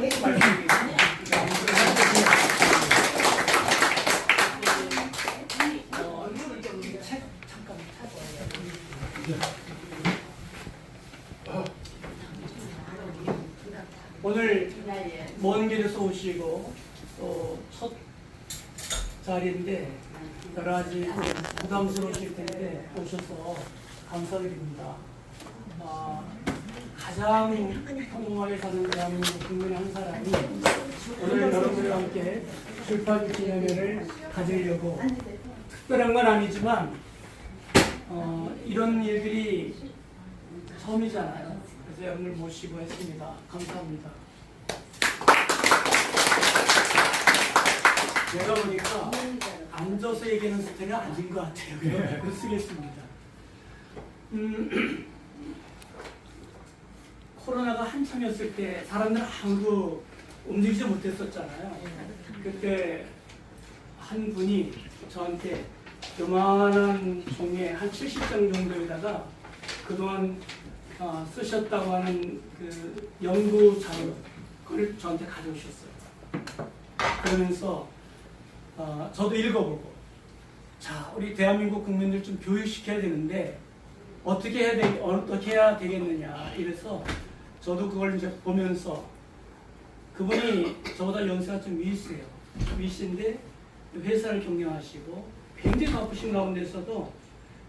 말씀드리겠습니다. 책 잠깐 오늘 먼 길에서 오시고 또 첫 자리인데 여러 가지 부담스러우실 텐데 오셔서 감사드립니다. 가장 평범하게 사는 대한민국 국민의 한 사람이 오늘 여러분과 함께 출판 기념회를 가지려고 특별한 건 아니지만 이런 일들이 처음이잖아요. 그래서 여러분을 모시고 했습니다. 감사합니다. 제가 보니까 앉아서 얘기하는 스타일은 아닌 것 같아요. 그래서 쓰겠습니다. 코로나가 한창이었을 때 사람들은 아무도 움직이지 못했었잖아요. 그때 한 분이 저한테 요만한 종이에 한 70장 정도에다가 그동안 쓰셨다고 하는 그 연구 자료를 저한테 가져오셨어요. 그러면서 저도 읽어보고, 자, 우리 대한민국 국민들 좀 교육시켜야 되는데 어떻게 해야 되겠느냐 이래서 저도 그걸 이제 보면서, 그분이 저보다 연세가 좀 위시인데 회사를 경영하시고 굉장히 바쁘신 가운데서도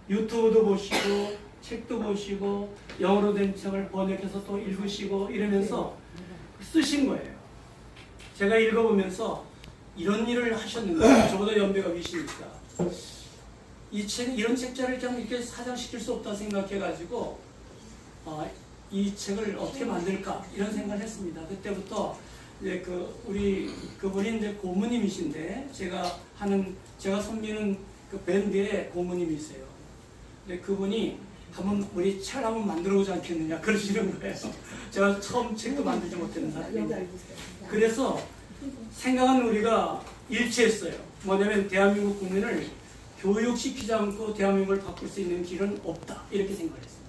유튜브도 보시고 책도 보시고 영어로 된 책을 번역해서 또 읽으시고 이러면서 쓰신 거예요. 제가 읽어보면서 이런 일을 하셨는데, 저보다 연배가 위시니까 이런 책자를 그냥 이렇게 사장시킬 수 없다 생각해가지고 이 책을 어떻게 만들까 이런 생각을 했습니다. 그때부터 이제 그분이 이제 고모님이신데 제가 섬기는 그 밴드의 고모님이세요. 근데 그분이 우리 책을 한번 만들어 보지 않겠느냐 그러시는 거예요. 제가 처음 책도 만들지 못했는 사람인데. 그래서 생각은 우리가 일치했어요. 뭐냐면 대한민국 국민을 교육시키지 않고 대한민국을 바꿀 수 있는 길은 없다 이렇게 생각했습니다.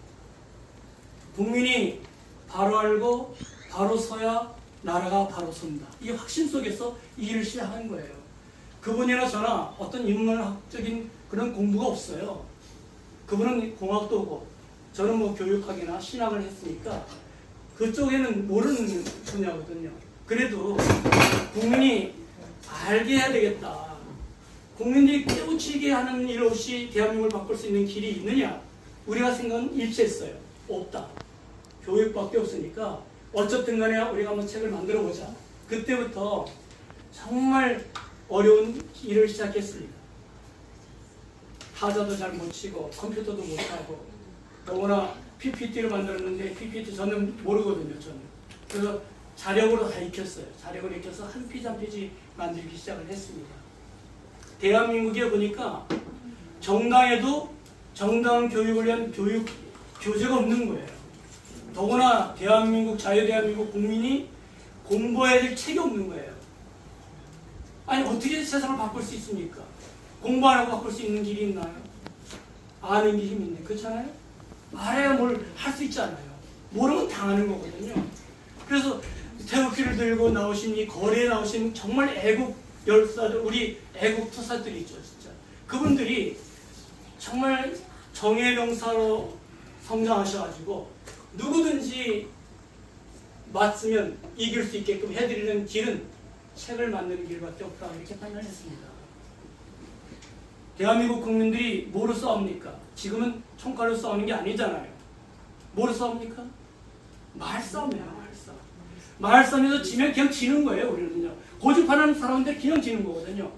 국민이 바로 알고 바로 서야 나라가 바로 선다. 이 확신 속에서 이 일을 시작한 거예요. 그분이나 저나 어떤 인문학적인 그런 공부가 없어요. 그분은 공학도고 저는 뭐 교육학이나 신학을 했으니까 그쪽에는 모르는 분야거든요. 그래도 국민이 알게 해야 되겠다. 국민들이 깨우치게 하는 일 없이 대한민국을 바꿀 수 있는 길이 있느냐? 우리가 생각은 일치했어요. 없다. 교육밖에 없으니까 어쨌든 간에 우리가 한번 책을 만들어 보자. 그때부터 정말 어려운 일을 시작했습니다. 타자도 잘 못 치고 컴퓨터도 못하고 너무나 PPT를 만들었는데 PPT 저는 모르거든요. 저는. 그래서 자력으로 다 익혔어요. 자력으로 익혀서 한 페이지 한 페이지 만들기 시작을 했습니다. 대한민국에 보니까 정당에도 정당 교육을 위한 교육 교재가 없는 거예요. 더구나 대한민국 자유대한민국 국민이 공부해야 될 책이 없는 거예요. 아니 어떻게 세상을 바꿀 수 있습니까? 공부 안 하고 바꿀 수 있는 길이 있나요? 아는 게 힘이 있네. 그렇잖아요? 말해야 뭘 할 수 있잖아요. 모르면 당하는 거거든요. 그래서 태극기를 들고 나오신 이 거리에 나오신 정말 애국 열사들, 우리 애국 투사들이 있죠. 진짜 그분들이 정말 정의 명사로 성장하셔가지고 누구든지 맞으면 이길 수 있게끔 해드리는 길은 책을 만드는 길밖에 없다 이렇게 판단했습니다. 대한민국 국민들이 뭐로 싸웁니까? 지금은 총칼로 싸우는 게 아니잖아요. 뭐로 싸웁니까? 말싸움이에요. 말싸움에서 지면 그냥 지는 거예요. 우리는요. 고집하는 사람들 그냥 지는 거거든요.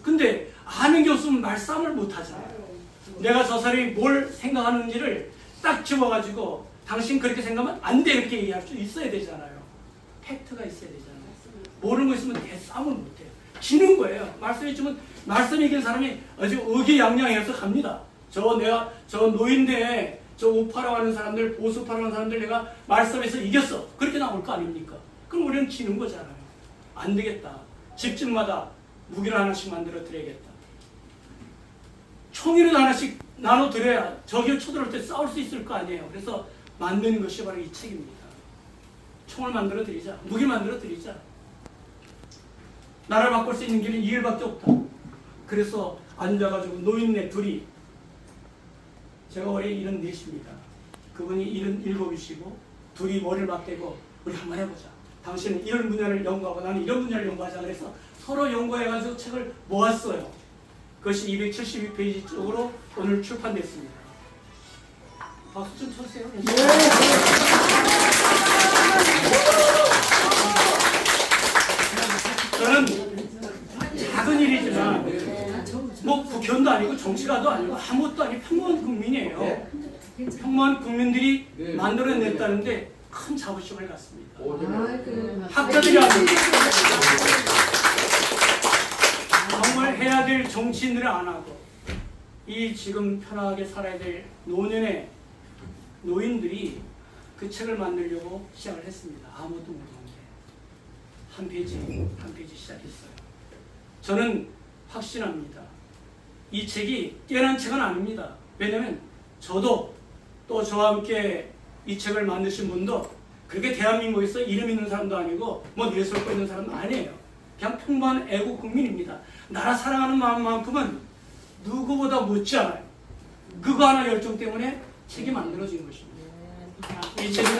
근데 아는 게 없으면 말싸움을 못 하잖아요. 내가 저 사람이 뭘 생각하는지를 딱 집어가지고 당신 그렇게 생각하면 안 돼 이렇게 얘기할 수 있어야 되잖아요. 팩트가 있어야 되잖아요. 모르는 거 있으면 대싸움을 못 해요. 지는 거예요. 말씀해주면 말씀 이긴 사람이 아주 의기양양해서 갑니다. 저 노인데 저 우파라고 하는 사람들, 보수파라고 하는 사람들 내가 말씀에서 이겼어. 그렇게 나올 거 아닙니까? 그럼 우리는 지는 거잖아요. 안 되겠다. 집집마다 무기를 하나씩 만들어 드려야겠다. 총이라도 하나씩 나눠 드려야 적이 쳐들어올 때 싸울 수 있을 거 아니에요. 그래서 만드는 것이 바로 이 책입니다. 총을 만들어 드리자. 무기 만들어 드리자. 나라를 바꿀 수 있는 길은 이 길밖에 없다. 그래서 앉아가지고 노인네 둘이, 제가 올해 74입니다. 그분이 77이시고 둘이 머리를 맞대고 우리 한번 해보자. 당신은 이런 분야를 연구하고 나는 이런 분야를 연구하자. 그래서 서로 연구해가지고 책을 모았어요. 그것이 272페이지 쪽으로 오늘 출판됐습니다. 박수 좀 쳐주세요. 저는 작은 일이지만 뭐 국회의원도 아니고 정치가도 아니고 아무것도 아니고 평범한 국민이에요. 평범한 국민들이 만들어냈다는데 큰 자부심을 갖습니다. 학자들이 아닙니다. 정말 해야 될 정치인들을 안 하고 이 지금 편하게 살아야 될 노년의 노인들이 그 책을 만들려고 시작을 했습니다. 아무것도 모르는데 한 페이지 한 페이지 시작했어요. 저는 확신합니다. 이 책이 뛰어난 책은 아닙니다. 왜냐하면 저도 또 저와 함께 이 책을 만드신 분도 그렇게 대한민국에서 이름 있는 사람도 아니고 뭐 뇌설고 있는 사람도 아니에요. 그냥 평범한 애국 국민입니다. 나라 사랑하는 마음만큼은 누구보다 못지 않아요. 그거 하나 열정 때문에 책이 만들어진 것입니다. 이 책은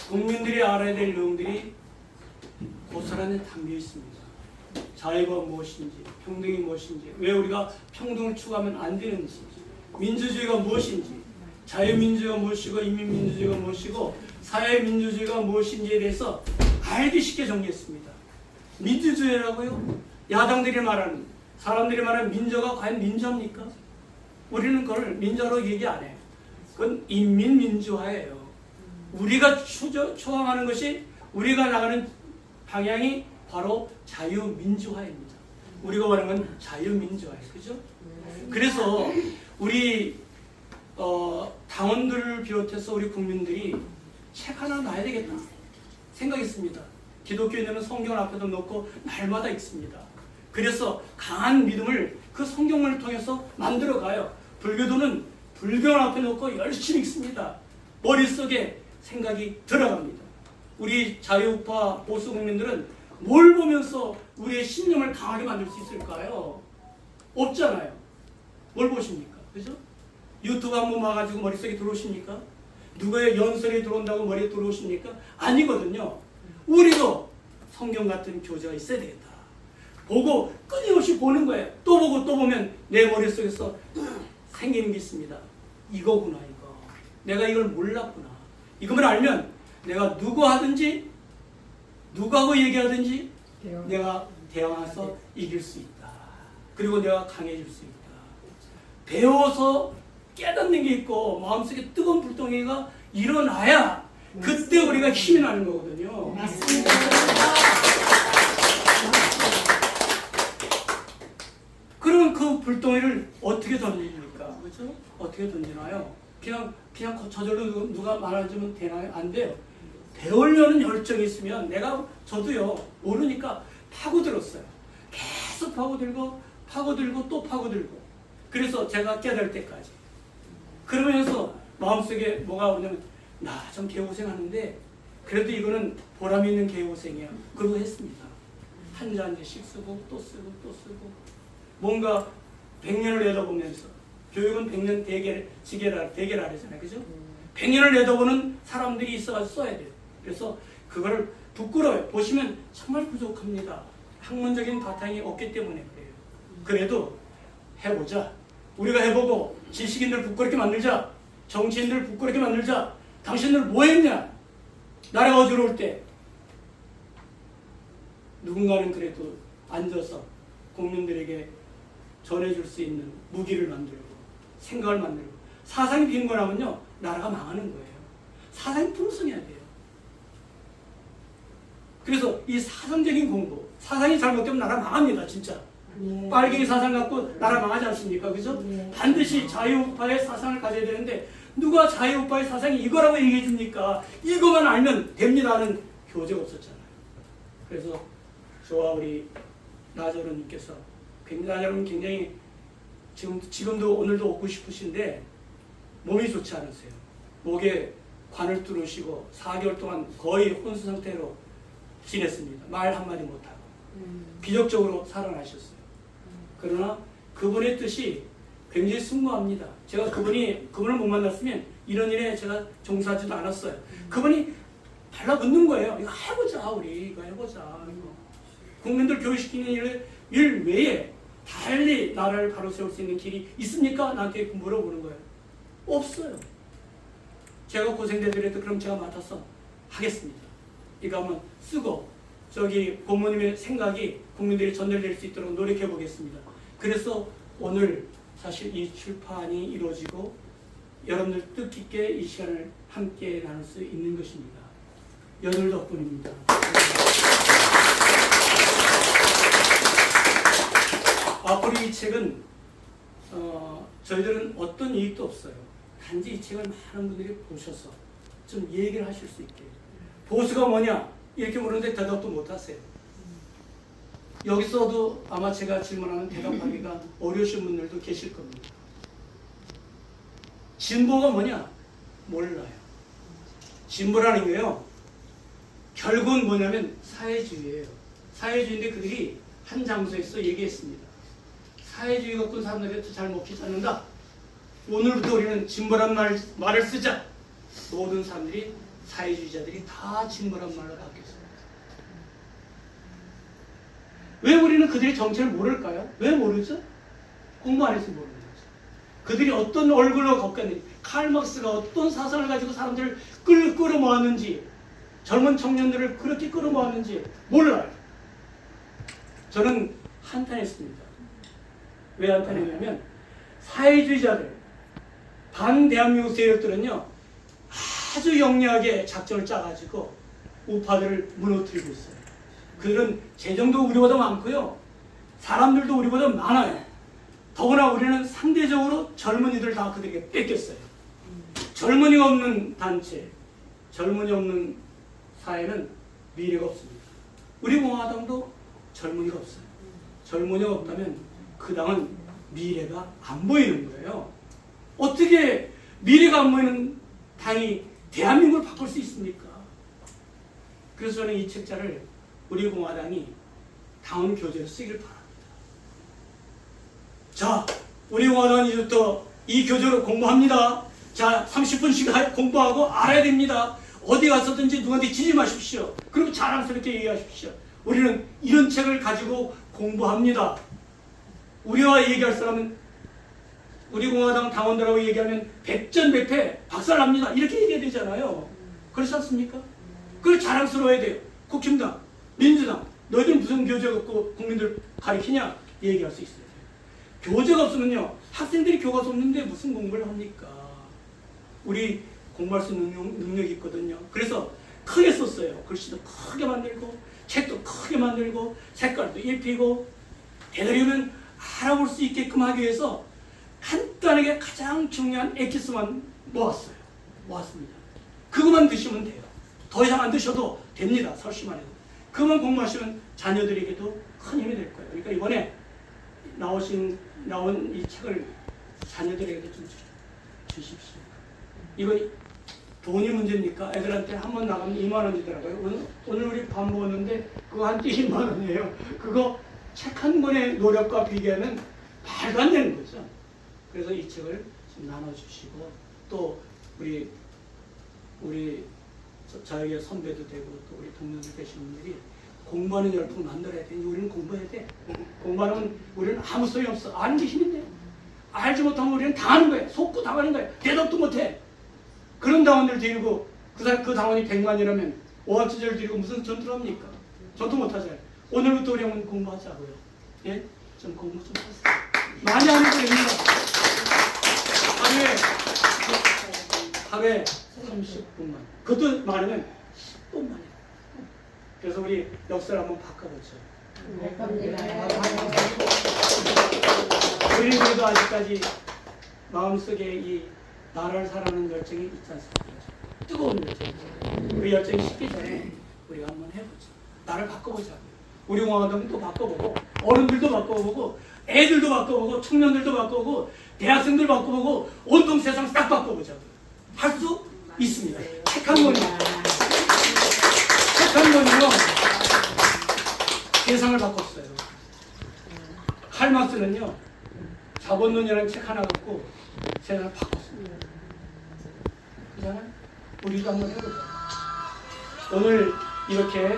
국민들이 알아야 될 내용들이 고스란히 담겨 있습니다. 자유가 무엇인지, 평등이 무엇인지, 왜 우리가 평등을 추구하면 안 되는지, 민주주의가 무엇인지, 자유민주주의가 무엇이고 인민민주주의가 무엇이고 사회민주주의가 무엇인지에 대해서 알기 쉽게 정리했습니다. 민주주의라고요? 야당들이 말하는, 사람들이 말하는 민주가 과연 민주입니까? 우리는 그걸 민주로 얘기 안 해요. 그건 인민민주화예요. 우리가 초항하는 것이, 우리가 나가는 방향이 바로 자유민주화입니다. 우리가 말하는 건 자유민주화예요. 그죠? 그래서 우리 당원들을 비롯해서 우리 국민들이 책 하나 놔야 되겠다 생각했습니다. 기독교인들은 성경을 앞에다 놓고 날마다 읽습니다. 그래서 강한 믿음을 그 성경을 통해서 만들어가요. 불교도는 불경을 앞에 놓고 열심히 읽습니다. 머릿속에 생각이 들어갑니다. 우리 자유우파 보수 국민들은 뭘 보면서 우리의 신념을 강하게 만들 수 있을까요? 없잖아요. 뭘 보십니까? 그죠? 유튜브 한번 봐가지고 머릿속에 들어오십니까? 누구의 연설이 들어온다고 머리에 들어오십니까? 아니거든요. 우리도 성경 같은 교재가 있어야 되겠다. 보고 끊임없이 보는 거예요. 또 보고 또 보면 내 머릿속에서 생기는 게 있습니다. 이거구나, 이거. 내가 이걸 몰랐구나. 이것만 알면 내가 누구 하든지 누구하고 얘기하든지 내가 대항해서 이길 수 있다. 그리고 내가 강해질 수 있다. 배워서 깨닫는 게 있고 마음속에 뜨거운 불덩이가 일어나야 그때 우리가 힘이 나는 거거든요. 맞습니다. 그러면 그 불덩이를 어떻게 던집니까? 그렇죠? 어떻게 던지나요? 그냥 저절로 누가 말해주면 되나요? 안 돼요. 배우려는 열정이 있으면 저도요 모르니까 파고들었어요. 계속 파고들고 또 파고들고. 그래서 제가 깨달을 때까지. 그러면서 마음속에 뭐가 오냐면 나 좀 개고생하는데 그래도 이거는 보람 있는 개고생이야. 그러고 했습니다. 한 잔씩 쓰고 또 쓰고 또 쓰고 뭔가 100년을 내다보면서 교육은 100년 대계라잖아요. 그죠? 100년을 내다보는 사람들이 있어가지고 써야 돼요. 그래서 그거를 부끄러워요. 보시면 정말 부족합니다. 학문적인 바탕이 없기 때문에 그래요. 그래도 해보자. 우리가 해보고 지식인들 부끄럽게 만들자. 정치인들 부끄럽게 만들자. 당신들 뭐 했냐? 나라가 어지러울 때 누군가는 그래도 앉아서 국민들에게 전해줄 수 있는 무기를 만들고 생각을 만들고 사상이 빈곤하면요 나라가 망하는 거예요. 사상이 풍성해야 돼요. 그래서 이 사상적인 공부, 사상이 잘못되면 나라 망합니다. 진짜. 빨갱이 사상 갖고 나라 망하지 않습니까? 그죠? 반드시 자유우파의 사상을 가져야 되는데 누가 자유우파의 사상이 이거라고 얘기해 줍니까? 이거만 알면 됩니다 하는 교재가 없었잖아요. 그래서 저와 우리 나저로님께서 나저로는 굉장히 지금도 오늘도 얻고 싶으신데 몸이 좋지 않으세요. 목에 관을 뚫으시고 4개월 동안 거의 혼수 상태로 지냈습니다. 말 한마디 못하고. 기적적으로 살아나셨어요. 그러나 그분의 뜻이 굉장히 숭고합니다. 제가 그분을 못 만났으면 이런 일에 제가 종사하지도 않았어요. 그분이 달라붙는 거예요. 이거 해보자, 우리. 이거 해보자. 이거. 국민들 교육시키는 일 외에 달리 나라를 바로 세울 수 있는 길이 있습니까? 나한테 물어보는 거예요. 없어요. 제가 고생되더라도 그럼 제가 맡아서 하겠습니다. 이거 한번 쓰고 저기 고모님의 생각이 국민들이 전달될 수 있도록 노력해 보겠습니다. 그래서 오늘 사실 이 출판이 이루어지고 여러분들 뜻깊게 이 시간을 함께 나눌 수 있는 것입니다. 여러분 덕분입니다. 앞으로 이 책은 저희들은 어떤 이익도 없어요. 단지 이 책을 많은 분들이 보셔서 좀 얘기를 하실 수 있게. 보수가 뭐냐? 이렇게 물었는데 대답도 못 하세요. 여기서도 아마 제가 질문하는 대답하기가 어려우신 분들도 계실 겁니다. 진보가 뭐냐? 몰라요. 진보라는 게요, 결국은 뭐냐면 사회주의예요. 사회주의인데 그들이 한 장소에서 얘기했습니다. 사회주의 갖고 사람들이 잘 먹히지 않는다. 오늘부터 우리는 진보란 말을 쓰자. 모든 사람들이, 사회주의자들이 다 진보란 말로 바뀌었습니다. 왜 우리는 그들의 정체를 모를까요? 왜 모르죠? 공부 안 해서 모르는 거죠. 그들이 어떤 얼굴로 걷겠는지, 칼막스가 어떤 사상을 가지고 사람들을 끌어모았는지, 젊은 청년들을 그렇게 끌어모았는지 몰라요. 저는 한탄했습니다. 왜 한탄했냐면 사회주의자들, 반대한민국 세력들은요 아주 영리하게 작전을 짜가지고 우파들을 무너뜨리고 있어요. 그들은 재정도 우리보다 많고요, 사람들도 우리보다 많아요. 더구나 우리는 상대적으로 젊은이들 다 그들에게 뺏겼어요. 젊은이가 없는 단체, 젊은이 없는 사회는 미래가 없습니다. 우리 공화당도 젊은이가 없어요. 젊은이가 없다면 그 당은 미래가 안 보이는 거예요. 어떻게 미래가 안 보이는 당이 대한민국을 바꿀 수 있습니까? 그래서 저는 이 책자를 우리 공화당이 당원 교재로 쓰기를 바랍니다. 자, 우리 공화당은 이제부터 이 교재로 공부합니다. 자, 30분씩 공부하고 알아야 됩니다. 어디 가서든지 누구한테 지지 마십시오. 그리고 자랑스럽게 얘기하십시오. 우리는 이런 책을 가지고 공부합니다. 우리와 얘기할 사람은, 우리 공화당 당원들하고 얘기하면 백전백패 박살납니다. 이렇게 얘기해야 되잖아요. 그렇지 않습니까? 그걸 자랑스러워야 돼요. 국힘당, 민주당, 너희들 무슨 교재가 없고 국민들 가리키냐? 얘기할 수 있어요. 교재가 없으면요, 학생들이 교과서 없는데 무슨 공부를 합니까? 우리 공부할 수 있는 능력이 있거든요. 그래서 크게 썼어요. 글씨도 크게 만들고, 책도 크게 만들고, 색깔도 입히고, 대들이면 알아볼 수 있게끔 하기 위해서 간단하게 가장 중요한 엑기스만 모았습니다. 그것만 드시면 돼요. 더 이상 안 드셔도 됩니다. 설시만 해도. 그것만 공부하시면 자녀들에게도 큰 힘이 될 거예요. 그러니까 이번에 나온 이 책을 자녀들에게도 좀 주십시오. 이거 돈이 문제입니까? 애들한테 한 번 나가면 2만 원이더라고요. 오늘 우리 밥 먹었는데 그거 한 끼 2만 원이에요. 그거 책 한 권의 노력과 비교하면 말도 안 되는 거죠. 그래서 이 책을 좀 나눠주시고, 또 우리 저에게 선배도 되고 또 우리 동료들 되시는 분들이 공부하는 열풍 만들어야 돼. 우리는 공부해야 돼. 공부하면 우리는 아무 소용이 없어. 아는 게 힘인데. 알지 못하면 우리는 당하는 거야. 속고 당하는 거야. 대답도 못해. 그런 당원들 데리고 그 당원이 100만이라면 5학주제를 데리고 무슨 전투를 합니까? 전투 못하잖아요. 오늘부터 우리 한번 공부하자고요. 예? 좀 공부 좀 하세요. 많이 하는 거 됩니다. 하루에 30분만. 그것도 많으면 10분만 해요. 그래서 우리 역사를 한번 바꿔보죠. 우리들도 아직까지 마음속에 이 나라를 사랑하는 열정이 있지 않습니까? 뜨거운 열정. 그 열정이 식기 전에 우리가 한번 해보죠. 나를 바꿔보자고요. 우리 공화당도 바꿔보고, 어른들도 바꿔보고, 애들도 바꿔보고, 청년들도 바꿔보고, 대학생들 바꿔보고, 온통 세상 싹 바꿔보자고요. 할 수 있습니다. 책 한 권이요. 책 한 권이요. 세상을 바꿨어요. 칼막스는요, 자본론이라는 책 하나 갖고 세상을 바꿨습니다. 그잖아요? 우리도 한번 해보자. 오늘 이렇게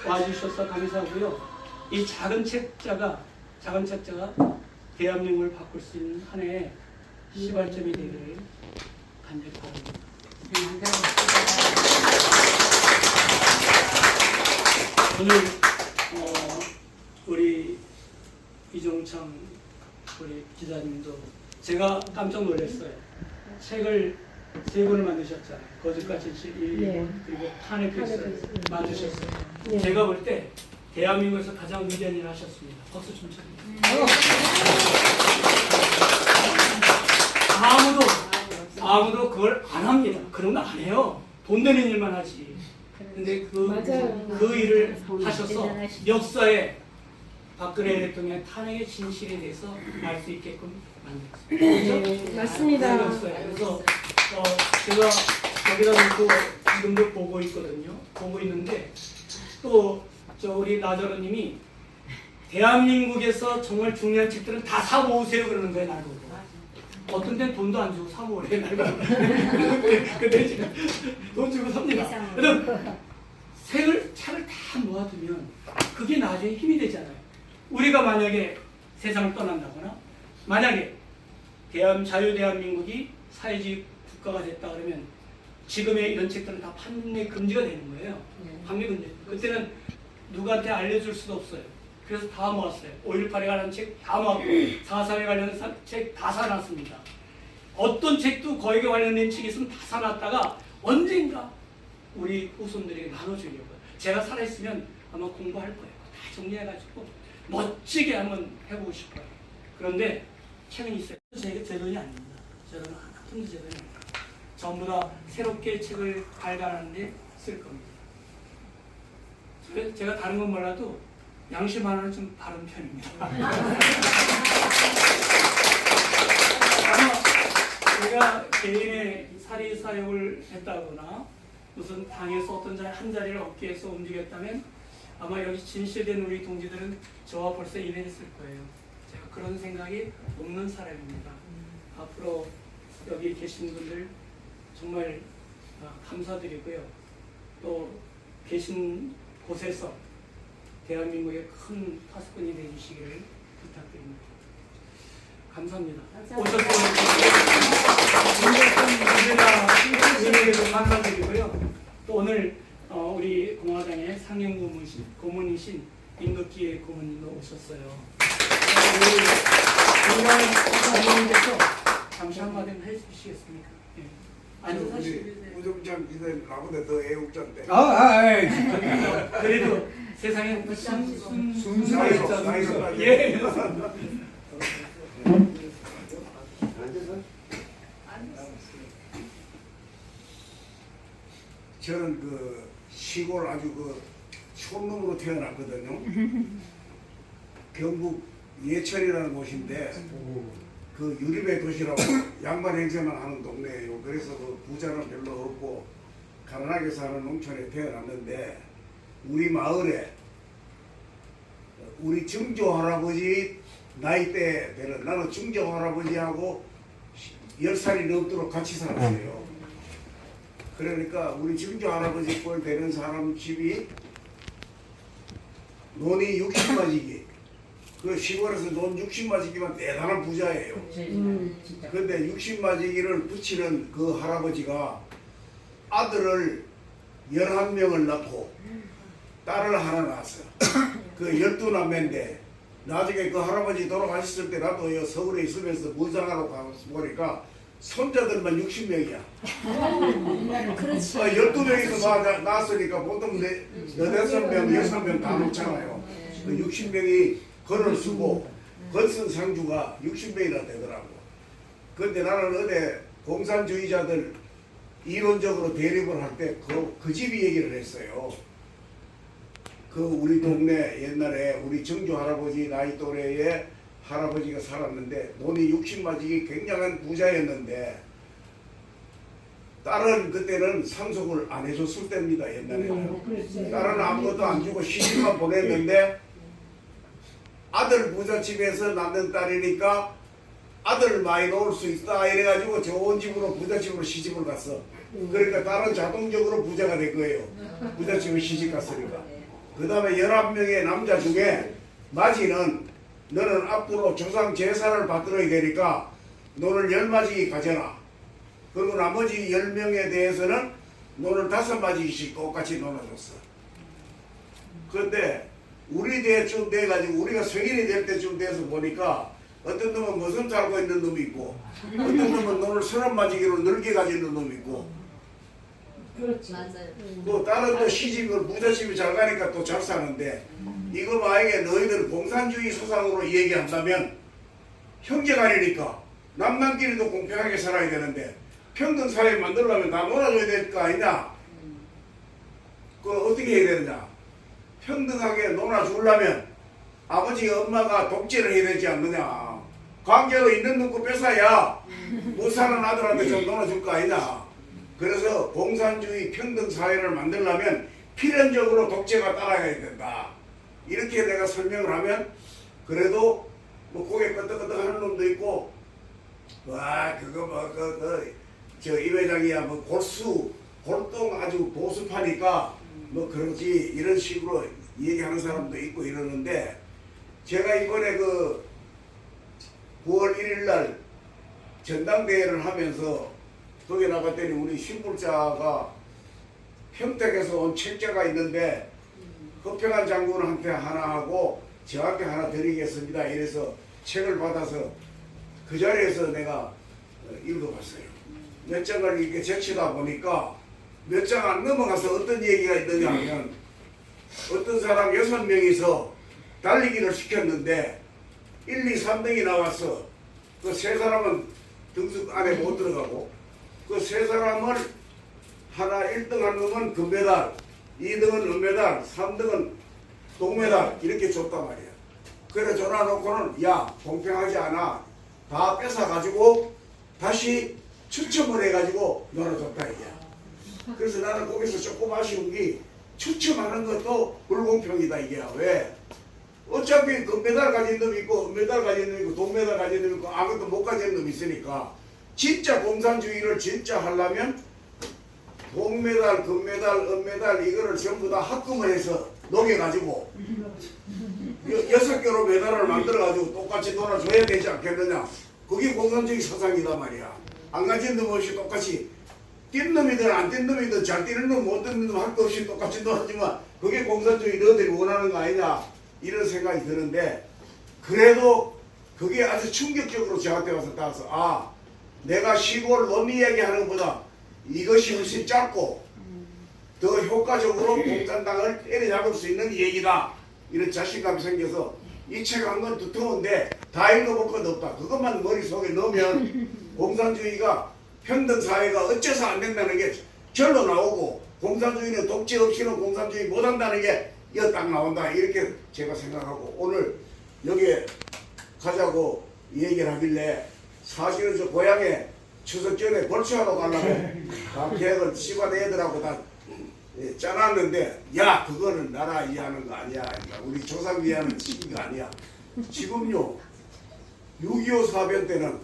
와주셔서 감사하고요. 이 작은 책자가 대한민국을 바꿀 수 있는 하나의 시발점이 되기를 간절히 바랍니다. 오늘 우리 이종창 우리 기자님도 제가 깜짝 놀랐어요. 책을 3권을 만드셨잖아요. 거짓과 진실 1권 그리고 탄핵 필사를 만드셨어요. 제가 볼 때 대한민국에서 가장 위대한 일을 하셨습니다. 박수 좀 쳐주세요. 아무도 그걸 안 합니다. 그런 거 안 해요. 돈 되는 일만 하지. 근데 그 일을 하셔서 역사에 박근혜 대통령의 탄핵의 진실에 대해서 알 수 있게끔 만들었습니다. 네, 맞습니다. 그래서 제가 거기다 놓고 지금도 보고 있거든요. 보고 있는데 또 우리 나저로님이 대한민국에서 정말 중요한 책들은 다 사고 오세요 그러는 거예요. 날 보고. 어떤 데는 돈도 안 주고 사고 오래 날 보고. 근데 지금 돈 주고 삽니다. 그래서 책을 다 모아두면 그게 나중에 힘이 되잖아요. 우리가 만약에 세상을 떠난다거나 만약에 자유대한민국이 사회주의 국가가 됐다 그러면 지금의 이런 책들은 다 판매 금지가 되는 거예요. 판매 금지. 그때는 누구한테 알려줄 수도 없어요. 그래서 다 모았어요. 5.18에 관한 책 다 모았고 4.3에 관련된 책 다 사놨습니다. 어떤 책도 거기에 관련된 책이 있으면 다 사놨다가 언젠가 우리 후손들에게 나눠주려고요. 제가 살아있으면 아마 공부할 거예요. 다 정리해가지고 멋지게 한번 해보고 싶어요. 그런데 책은 있어요. 제 돈이 아닙니다. 제 돈은 하나도 제 돈이 아닙니다. 전부 다 새롭게 책을 발간하는데 쓸 겁니다. 제가 다른 건 몰라도 양심 하나는 좀 바른 편입니다. 아마 제가 개인의 사리사욕을 했다거나 무슨 당에서 어떤 한 자리를 얻기 위해서 움직였다면 아마 여기 진실된 우리 동지들은 저와 벌써 이해했을 거예요. 제가 그런 생각이 없는 사람입니다. 앞으로 여기 계신 분들 정말 감사드리고요. 또 계신 곳에서 대한민국의 큰 파수꾼이 되주시기를 부탁드립니다. 감사합니다. 오셔서 감사드리고요. 또 오늘 우리 공화당의 상임 고문이신 임덕기 고문님도 오셨어요. 우리 공화당님께서 잠시 한마디 해주시겠습니까? 네. 아니 우정장 이들 나보다 더 애국자인데. 그래도 세상에 순수가 나이서, 있잖아요. 나이서. 예. 저는 그 시골 아주 그 촌놈으로 태어났거든요. 경북 예천이라는 곳인데 그 유리배 도시라고 양반 행세만 하는 동네예요. 그래서 그 부자는 별로 없고 가난하게 사는 농촌에 태어났는데 우리 마을에 우리 증조 할아버지 나이대 되는 나는 증조 할아버지하고 10살이 넘도록 같이 살았어요. 그러니까 우리 증조 할아버지 꼴 되는 사람 집이 논이 60마지기 그 시골에서 논 60마지기만 대단한 부자예요. 근데 60마지기를 붙이는 그 할아버지가 아들을 11명을 낳고 딸을 하나 낳았어. 그 12남매인데 나중에 그 할아버지 돌아가셨을 때 나도 서울에 있으면서 문상하러 가서 보니까 손자들만 60명이야. 12명이서 낳았으니까 보통 4~5명, 6명 다 놓잖아요. 그 60명이 건을 쓰고 건쓴 상주가 60명이나 되더라고. 근데 나는 어디 공산주의자들 이론적으로 대립을 할 때 그 집이 얘기를 했어요. 그 우리 동네 옛날에 우리 정조 할아버지 나이 또래의 할아버지가 살았는데 논이 60마지기 굉장한 부자였는데 딸은 그때는 상속을 안 해줬을 때입니다. 옛날에는. 딸은 아무것도 안 주고 시집만 보냈는데 아들 부잣집에서 낳는 딸이니까 아들 많이 놓을 수 있다 이래가지고 좋은 집으로 부잣집으로 시집을 갔어. 그러니까 딸은 자동적으로 부자가 된 거예요. 부잣집에 시집 갔으니까. 그 다음에 11명의 남자 중에 마지는 너는 앞으로 조상 제사를 받들어야 되니까 너는 10마지 가져라. 그리고 나머지 10명에 대해서는 너는 5마지씩 똑같이 놀아줬어. 그런데 우리 때쯤 돼가지고 우리가 성인이 될 때쯤 돼서 보니까 어떤 놈은 머슴 살고 있는 놈이 있고 어떤 놈은 너를 30마지기로 늙게 가지는 놈이 있고 그렇지. 맞아요. 또 다른 또 시집을 부잣집이 잘 가니까 또 잘 사는데 이거 만약에 너희들 공산주의 사상으로 얘기한다면 형제간이니까 남남끼리도 공평하게 살아야 되는데 평등 사회 만들려면 다 놀아줘야 될 거 아니냐? 그걸 어떻게 해야 되느냐? 평등하게 놀아주려면 아버지 엄마가 독재를 해야 되지 않느냐? 관계로 있는 놈고 뺏어야 못 사는 아들한테 좀 놀아줄 거 아니냐? 그래서 공산주의 평등 사회를 만들려면 필연적으로 독재가 따라가야 된다. 이렇게 내가 설명을 하면 그래도 뭐 고개 끄덕끄덕 하는 놈도 있고 와 그거 뭐 저 이 회장이야 뭐 골동 아주 보수파니까 뭐 그러지 이런 식으로 얘기하는 사람도 있고 이러는데 제가 이번에 그 9월 1일 날 전당대회를 하면서 거기 나갔더니 우리 신불자가 평택에서 온 책자가 있는데 허평한 장군한테 하나 하고 저한테 하나 드리겠습니다. 이래서 책을 받아서 그 자리에서 내가 읽어봤어요. 몇 장을 이렇게 제치다 보니까 몇 장 안 넘어가서 어떤 얘기가 있느냐 하면 어떤 사람 6명이서 달리기를 시켰는데 1, 2, 3등이 나왔어. 그 세 사람은 등수 안에 못 들어가고 그 세 사람을 하나 1등 한 놈은 금메달, 2등은 은메달, 3등은 동메달 이렇게 줬단 말이야. 그래 전화놓고는 야 공평하지 않아. 다 뺏어가지고 다시 추첨을 해가지고 놀아줬다 이게. 그래서 나는 거기서 조금 아쉬운 게 추첨하는 것도 불공평이다 이게. 왜? 어차피 금메달 가진 놈이 있고 은메달 가진 놈이 있고 동메달 가진 놈이 있고 아무것도 못 가진 놈이 있으니까 진짜 공산주의를 진짜 하려면 동메달, 금메달, 은메달 이거를 전부 다 합금을 해서 녹여가지고 6개로 메달을 만들어가지고 똑같이 놀아줘야 되지 않겠느냐. 그게 공산주의 사상이다 말이야. 안 가진 놈 없이 똑같이 뛴 놈이든 안 뛴 놈이든 잘 뛰는 놈 못 뛰는 놈 할 거 없이 똑같이 놀아주면 그게 공산주의 너희들이 원하는 거 아니냐 이런 생각이 드는데 그래도 그게 아주 충격적으로 저한테 와서 닿아서 아 내가 시골 논리 이야기하는 것보다 이것이 훨씬 짧고 더 효과적으로 공산당을 때려잡을 수 있는 얘기다 이런 자신감이 생겨서 이 책 한 건 두터운데 다 읽어볼 건 없다. 그것만 머릿속에 넣으면 공산주의가 평등사회가 어째서 안 된다는 게 절로 나오고 공산주의는 독재 없이는 공산주의 못한다는 게 이거 딱 나온다 이렇게 제가 생각하고 오늘 여기에 가자고 얘기를 하길래 사실은 저 고향에 추석 전에 벌초하러 가려고 다 계획을 집안 애들하고 다 짜놨는데 야 그거는 나라 이해하는 거 아니야. 우리 조상 이해하는 시기가 아니야. 지금요 6.25 사변 때는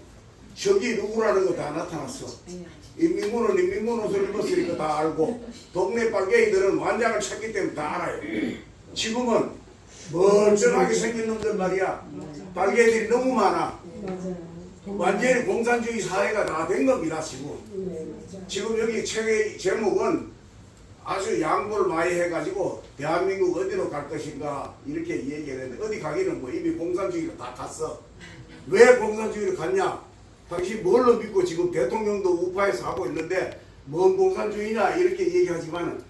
적이 누구라는 거 다 나타났어. 인민군은 인민군 옷을 입었으니까 다 알고 동네 빨갱이들은 완장을 찾기 때문에 다 알아요. 지금은 멀쩡하게 생긴 놈들 말이야. 빨갱이들이 너무 많아. 완전히 공산주의 사회가 다 된 겁니다. 지금 여기 책의 제목은 아주 양보를 많이 해가지고 대한민국 어디로 갈 것인가 이렇게 얘기를 했는데 어디 가기는 뭐 이미 공산주의로 다 갔어. 왜 공산주의로 갔냐? 당신 뭘로 믿고 지금 대통령도 우파에서 하고 있는데 뭔 공산주의냐 이렇게 얘기하지만은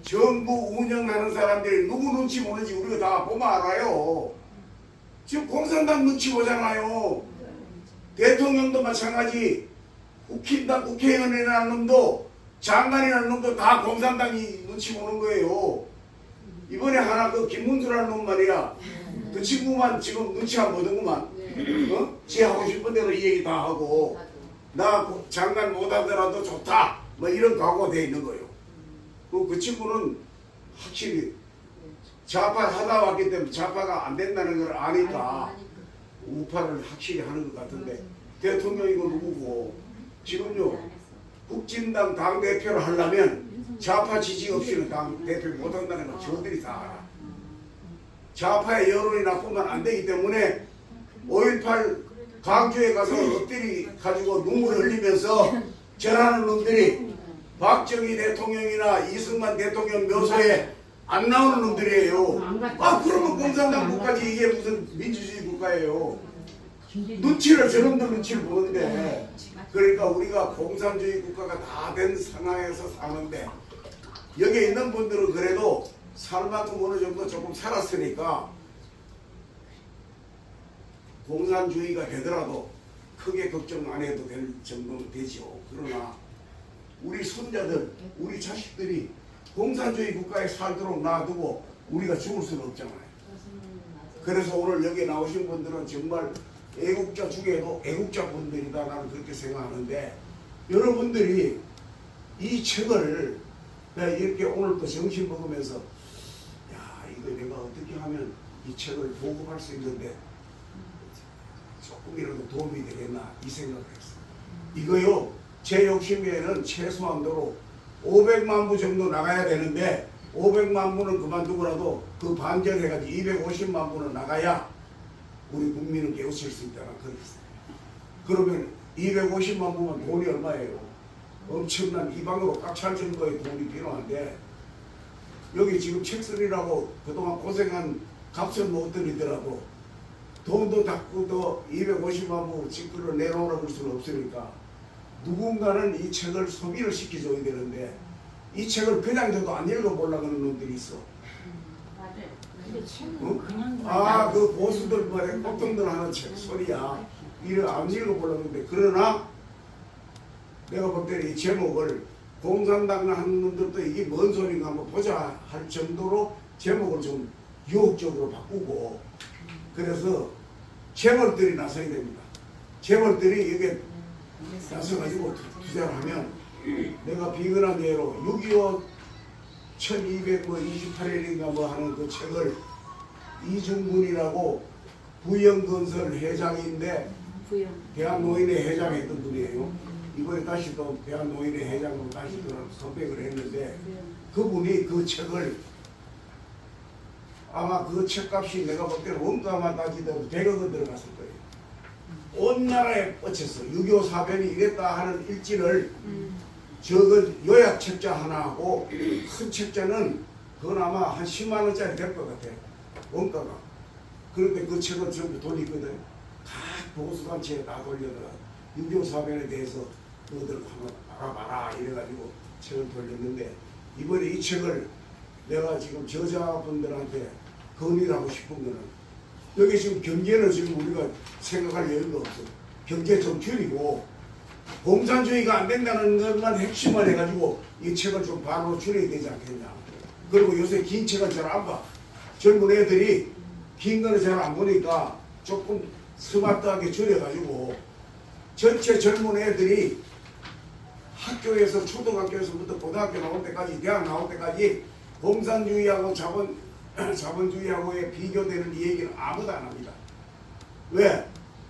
정부 운영하는 사람들이 누구 눈치 보는지 우리가 다 보면 알아요. 지금 공산당 눈치 보잖아요. 대통령도 마찬가지. 국회의원이라는 놈도 장관이라는 놈도 다 공산당이 눈치 보는 거예요. 이번에 하나 그 김문수라는 놈 말이야. 그 친구만 지금 눈치 안 보는구만. 지 하고 싶은 대로 이 얘기 다 하고 나 장관 못하더라도 좋다 뭐 이런 각오가 돼 있는 거예요. 그 친구는 확실히 좌파 하다 왔기 때문에 좌파가 안 된다는 걸 아니까 우파를 확실히 하는 것 같은데 대통령이고 누구고 지금요 국진당 당대표를 하려면 좌파 지지 없이는 당대표 못한다는 걸 저들이 다 알아. 좌파의 여론이 나쁘면 안 되기 때문에 5.18 광주에 가서 엎드리 가지고 눈물을 흘리면서 전하는 놈들이 박정희 대통령이나 이승만 대통령 묘소에 안 나오는 놈들이에요. 아 그러면 공산당 국가지 이게 무슨 민주주의 국가예요. 눈치를 저놈들 눈치를 보는데 그러니까 우리가 공산주의 국가가 다 된 상황에서 사는데 여기 있는 분들은 그래도 살 만큼 어느 정도 조금 살았으니까 공산주의가 되더라도 크게 걱정 안 해도 될 정도는 되죠. 그러나 우리 손자들, 우리 자식들이 공산주의 국가에 살도록 놔두고 우리가 죽을 수는 없잖아요. 그래서 오늘 여기 나오신 분들은 정말 애국자 중에도 애국자 분들이다 나는 그렇게 생각하는데 여러분들이 이 책을 내가 이렇게 오늘 또 정신 먹으면서 야 이거 내가 어떻게 하면 이 책을 보급할 수 있는데 조금이라도 도움이 되겠나 이 생각을 했어. 이거요 제 욕심에는 최소한도로 500만 부 정도 나가야 되는데 500만 부는 그만두고라도 그 반절해가지고 250만 부는 나가야 우리 국민은 깨우칠 수 있다는 그렇게 생각해요. 그러면 250만 부면 돈이 얼마예요? 엄청난 이 방으로 꽉 찰 정도의 돈이 필요한데 여기 지금 책 쓰리라고 그동안 고생한 값은 못 드리더라도 돈도 닦고도 250만 부 직구를 내놓으라고 할 수는 없으니까 누군가는 이 책을 소비를 시켜줘야 되는데 이 책을 그냥 줘도 안 읽어보려고 하는 놈들이 있어. 응? 아, 그 보수들 말에 꼴통들 하는 책 소리야. 이를 안 읽어보려고 하는데 그러나 내가 볼 때는 이 제목을 공산당 하는 놈들도 이게 뭔 소리인가 한번 보자 할 정도로 제목을 좀 유혹적으로 바꾸고 그래서 재벌들이 나서야 됩니다. 재벌들이 이게 나서가지고 투자를 하면 내가 비근한 예로 6.25 1228일인가 뭐 하는 그 책을 이중근이라고 부영건설 회장인데 대한노인회 회장했던 분이에요. 이번에 다시 또 대한노인회 회장으로 다시 선택을 했는데 그분이 그 책을 아마 그 책값이 내가 볼 때는 원가만 따지더라도 100억은 들어갔을 거예요. 온 나라에 뻗쳤어. 6.25 사변이 이랬다 하는 일지를 적은 요약 책자 하나하고 큰 책자는 그건 아마 한 10만 원짜리 될 것 같아. 원가가. 그런데 그 책은 전부 돈이 있거든. 각 보수단체에 다 돌려다가 6.25 사변에 대해서 너들 한번 알아봐라 이래가지고 책을 돌렸는데 이번에 이 책을 내가 지금 저자분들한테 건의를 하고 싶은 거는 여기 지금 경제는 지금 우리가 생각할 여유가 없어. 경제 좀 줄이고 공산주의가 안 된다는 것만 핵심만 해가지고 이 책을 좀 반으로 줄여야 되지 않겠냐. 그리고 요새 긴 책은 잘 안 봐. 젊은 애들이 긴 거는 잘 안 보니까 조금 스마트하게 줄여가지고 전체 젊은 애들이 학교에서 초등학교에서부터 고등학교 나올 때까지 대학 나올 때까지 공산주의하고 자본주의하고의 비교되는 이 얘기는 아무도 안 합니다. 왜?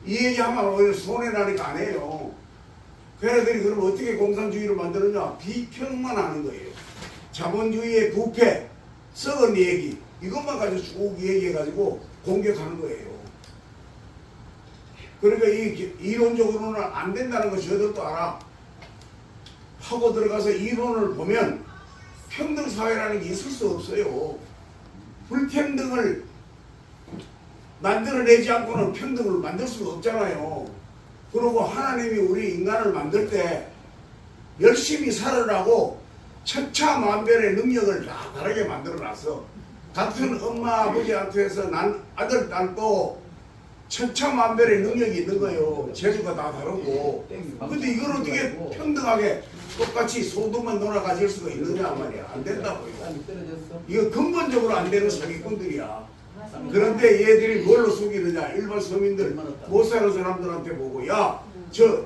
이 얘기하면 오히려 손해나니까 안 해요. 걔네들이 그럼 어떻게 공산주의를 만드느냐? 비평만 하는 거예요. 자본주의의 부패, 썩은 얘기 이것만 가지고 쭉 얘기해가지고 공격하는 거예요. 그러니까 이 이론적으로는 안 된다는 거 저들도 알아. 하고 들어가서 이론을 보면 평등사회라는 게 있을 수 없어요. 불평등을 만들어내지 않고는 평등을 만들 수가 없잖아요. 그리고 하나님이 우리 인간을 만들 때 열심히 살으라고 천차만별의 능력을 다 다르게 만들어놨어. 같은 엄마 아버지한테서 난 아들 딸도 천차만별의 능력이 있는 거예요. 재주가 다 다르고. 근데 이걸 어떻게 평등하게 똑같이 소득만 놀아가질 수가 있느냐 말이야. 안 된다고요. 이거 근본적으로 안 되는 사기꾼들이야. 그런데 얘들이 뭘로 속이느냐. 일반 서민들 못 사는 사람들한테 보고 야 저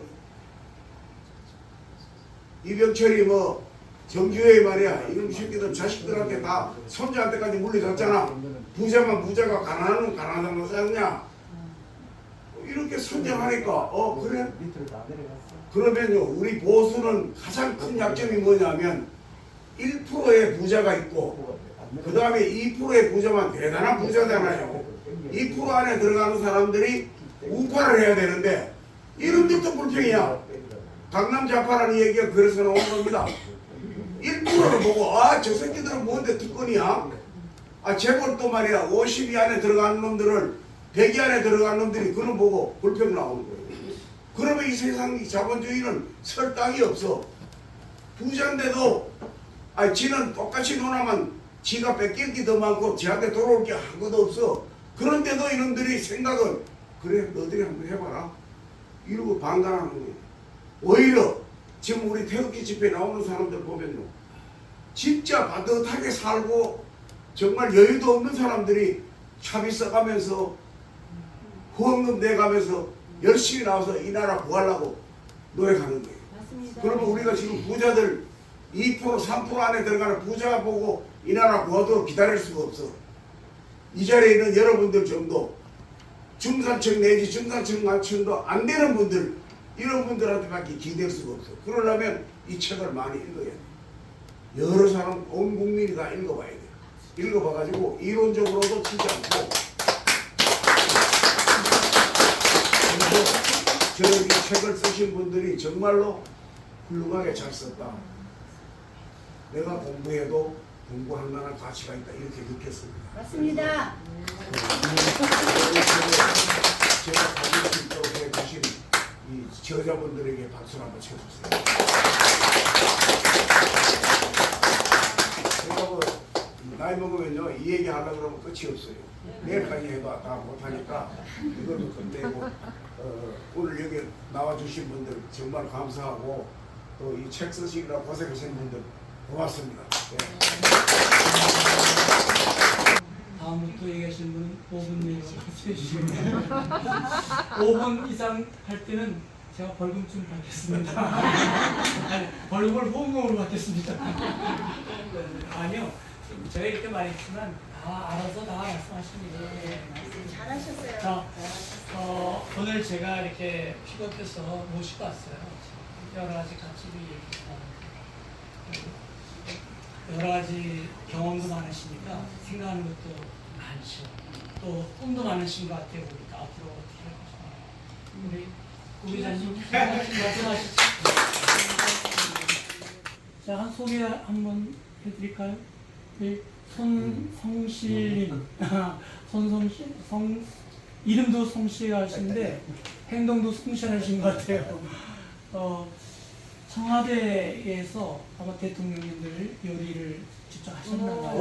이병철이 뭐 정주회 말이야 이런 새끼들 자식들한테 다 손자한테까지 물려줬잖아. 부자만 부자가 가난한 놈 가난하다는 거 say냐 이렇게 선정하니까 그래? 그러면요 우리 보수는 가장 큰 약점이 뭐냐면 1%의 부자가 있고 그 다음에 2%의 부자만 대단한 부자잖아요. 2% 안에 들어가는 사람들이 우파를 해야 되는데 이놈들도 불평이야. 강남 좌파라는 얘기가 그래서 나온 겁니다. 1%를 보고 저 새끼들은 뭔데 특권이야? 재벌도 말이야 50위 안에 들어가는 놈들을 100위 안에 들어가는 놈들이 그걸 보고 불평 나오는 거예요. 그러면 이 세상 자본주의는 설 땅이 없어. 부자인데도 지는 똑같이 논하면 지가 뺏길 게 더 많고 지한테 돌아올 게 아무것도 없어. 그런데도 이놈들이 생각은 그래 너희들이 한번 해봐라 이러고 방관하는 거예요. 오히려 지금 우리 태극기 집회 나오는 사람들 보면요 진짜 반듯하게 살고 정말 여유도 없는 사람들이 차비 써가면서 후원금 내가면서 열심히 나와서 이 나라 구하려고 노력하는 거예요. 맞습니다. 그러면 우리가 지금 부자들 2% 3% 안에 들어가는 부자 보고 이 나라 구하도록 기다릴 수가 없어. 이 자리에 있는 여러분들 정도 중산층 내지 중산층만층도 안 되는 분들 이런 분들한테밖에 기댈 수가 없어. 그러려면 이 책을 많이 읽어야 돼. 여러 사람 온 국민이 다 읽어봐야 돼. 읽어봐가지고 이론적으로도 치지 않고 그래서 저이 책을 쓰신 분들이 정말로 훌륭하게 잘 썼다. 내가 공부해도 공부할 만한 가치가 있다 이렇게 느꼈습니다. 맞습니다. 제가 가진 쪽에 계신 이 저자분들에게 박수를 한번 쳐주세요. 제가 뭐 나이 먹으면요 이 얘기 하려고 그러면 끝이 없어요. 내일까지 해도 다 못하니까 이걸로 끝내고 오늘 여기 나와주신 분들 정말 감사하고 또 이 책 쓰시느라 고생하신 분들 고맙습니다. 네. 다음부터 얘기하신 분은 5분 내로 해주시면 5분 이상 할 때는 제가 벌금 좀 받겠습니다. 아니, 벌금을 후원금으로 받겠습니다. 아니요, 제가 이렇게 말했지만 다 알아서 다 말씀하십니다. 잘하셨어요. 자, 오늘 제가 이렇게 픽업해서 모시고 왔어요. 여러 가지 가치도 얘기하고 여러 가지 경험도 많으시니까 생각하는 것도 많죠. 또 꿈도 많으신 것 같아요. 우리가 앞으로 어떻게 할 것인가. 우리 구기자님 말씀하시죠. 자, 한 소개 한번 해드릴까요? 네, 손성실님, 손성실, 이름도 성실하신데 행동도 성실하신 것 같아요. 청와대에서 아마 대통령님들 요리를 직접 하셨나 봐요.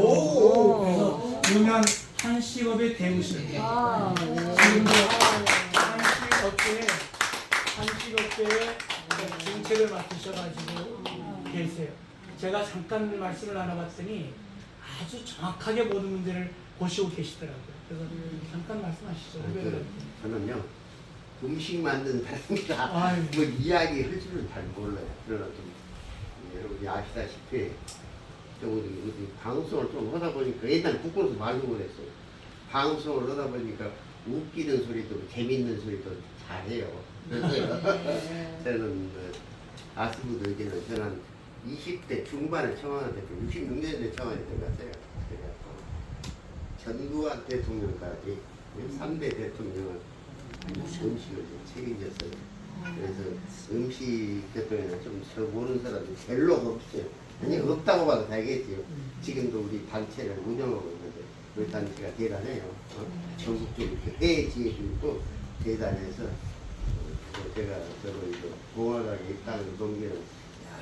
그래서 유명 한식업의 대우십니다. 지금도 한식업계의 정책을 맡으셔가지고 계세요. 제가 잠깐 말씀을 나눠봤더니 아주 정확하게 모든 문제를 보시고 계시더라고요. 그래서 잠깐 말씀하시죠. 저는요 음식 만드는 사람이라 아유. 뭐 이야기 할 줄은 잘 몰라요. 그러나 좀 여러분이 아시다시피 좀 우리 방송을 좀 하다 보니까 옛날 국고에서 말도 그랬어요. 방송을 하다 보니까 웃기는 소리도 재밌는 소리도 잘해요. 그래서 저는 아스부들에게는 저는 20대 중반에 청와대 66년에 청와대 들어갔어요. 그래서 전두환 대통령까지 3대 대통령을 음식을 좀 책임졌어요. 그래서 음식 대통령은 좀 잘 모르는 사람이 별로 없어요. 아니 없다고 봐도 되겠지요. 지금도 우리 단체를 운영하고 있는데 우리 단체가 대단해요. 전국적으로 이렇게 회에 지혜도 있고 대단해서 제가 저도 이거 공화당에 있다는 동기는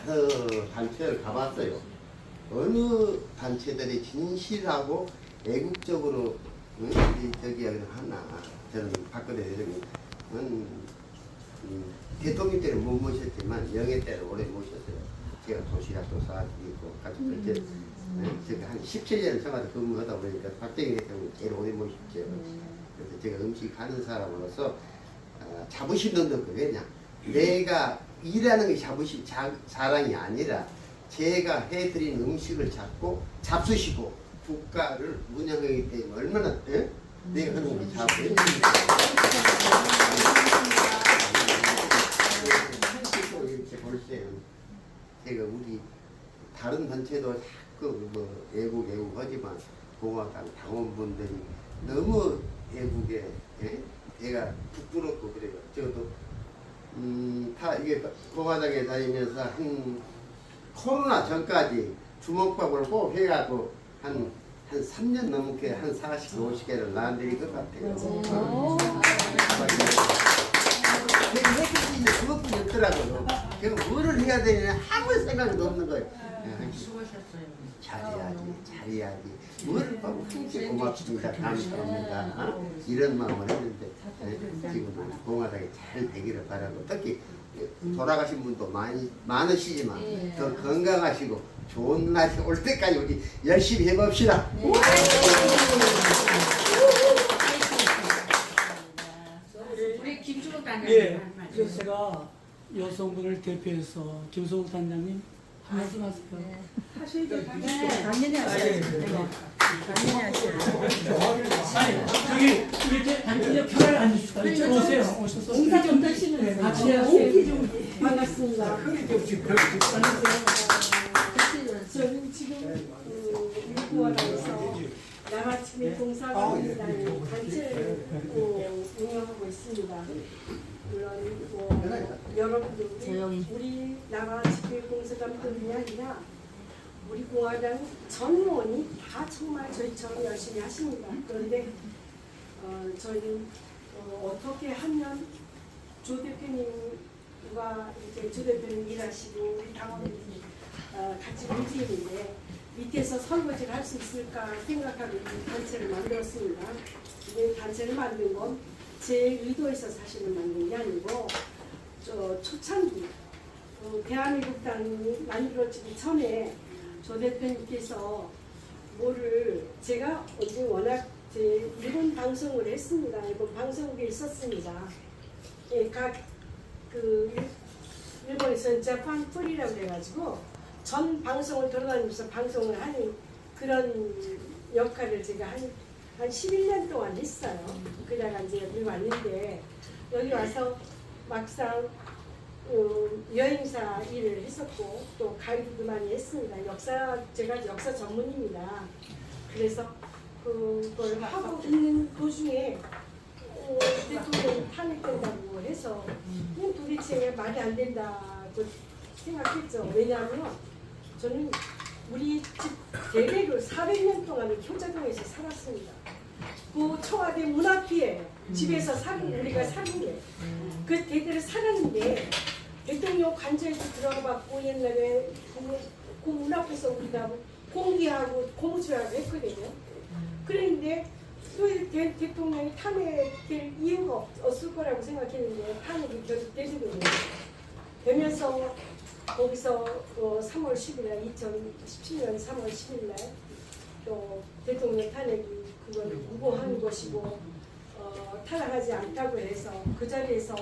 여러 단체를 가봤어요. 어느 단체들이 진실하고 애국적으로 저기 하나 저는 박근혜 대통령은 대통령 때는 못 모셨지만 영예 때는 오래 모셨어요. 제가 도시락도 싸드리고 가족들 제가 한 17년 청와대 근무하다 보니까 박정희 대통령이 제일 오래 모셨죠. 그래서 제가 음식 하는 사람으로서 자부심도 넣고 왜냐 내가 일하는 게 자랑이 아니라 제가 해드린 음식을 잡수시고 국가를 운영하기 때문에 얼마나 내가 하는 게 자부예요. 이렇게 볼 때는 제가 우리 다른 단체도 자꾸 뭐 애국 하지만 공화당 당원분들이 너무 애국에 제가 부끄럽고 그래요. 저도 다 이게 공화당에 다니면서 한 코로나 전까지 주먹밥을 꼭 해갖고 한 3년 넘게 한 40개 50개를 나눠드린 것 같아요. 해주시는 그것뿐이 없더라고요. 제가 뭐를 해야 되느냐 아무 생각도 없는 거예요. 잘해야지. 뭘 하고 굉장히 고맙습니다. 감사합니다. 이런 마음을 했는데 지금 공화당이 잘 되기를 바라고 특히 돌아가신 분도 많으시지만 더 건강하시고 좋은 날이 올 때까지 우리 열심히 해봅시다. 우리 김주호 단장님. 예, 그래서 제가 여성분을 대표해서 김소국 단장님 한 말씀 하세요. 당연히 하셔야죠. 당연히 하셔야죠. 아니 저기 이렇게 단체에 편하게 앉으시다. 이쪽 오세요. 오셔서 인사 좀 드시면 같이 하세요. 반갑습니다. 네. 저는 지금 일부어당에서 나가치미 봉사관이라는 단체를 운영하고 있습니다. 물론 여러분들 우리 나가치미 봉사관뿐이 아니라 우리 공화당 전원이 다 정말 저희처럼 열심히 하십니다. 그런데 저희는 어떻게 하면 조 대표님과 이렇게 조 대표님 일하시고 우리 당원들이 같이 움직이는데 밑에서 설거지를 할 수 있을까 생각하고 이 단체를 만들었습니다. 이 단체를 만든 건 제 의도에서 사실은 만든 게 아니고 초창기 대한민국당이 만들어지기 전에 조 대표님께서 뭐를 제가 언제 워낙 일본 방송을 했습니다. 일본 방송국에 있었습니다. 예, 일본에서는 재판 풀이라고 해가지고 전 방송을 돌아다니면서 방송을 하는 그런 역할을 제가 한 11년 동안 했어요. 그러다가 이제 여기 왔는데 여기 와서 막상 여행사 일을 했었고 또 가이드도 많이 했습니다. 제가 역사 전문입니다. 그래서 그걸 하고 있는 도중에 대통령이 탄핵된다고 해서 도대체 말이 안 된다고 생각했죠. 왜냐하면 저는 우리 집 대대로 400년 동안을 효자동에서 살았습니다. 그 청와대 문 앞에 집에서 우리가 사는 게 그 대대로 살았는데 대통령 관저에도 들어가 봤고 옛날에 그 문 앞에서 우리가 공기하고 고무줄하고 했거든요. 그런데 또 대통령이 탄핵될 이유가 없을 거라고 생각했는데 탄핵이 결국 되거든요. 되면서 거기서 3월 10일 2017년 3월 10일 날 또 대통령 탄핵이 그걸 무고한 것이고 탄핵하지 않다고 해서 그 자리에서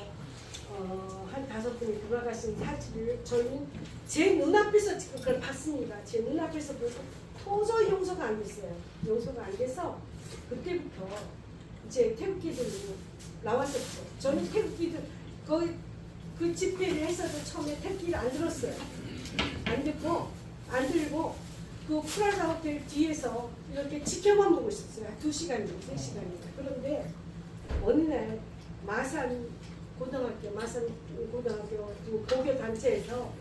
한 5분이 돌아가신 사실을 저는 제 눈앞에서 지금 그걸 봤습니다. 제 눈앞에서 보고 도저히 용서가 안 됐어요. 용서가 안 돼서 그때부터 이제 태극기들이 나왔었죠. 저는 태극기들 그 집회를 했어도 처음에 태극기를 안 들었어요. 안 들고 그 프라자 호텔 뒤에서 이렇게 지켜만 보고 있었어요. 2시간이나 3시간이나. 그런데 어느 날 마산 고등학교 그 고교 단체에서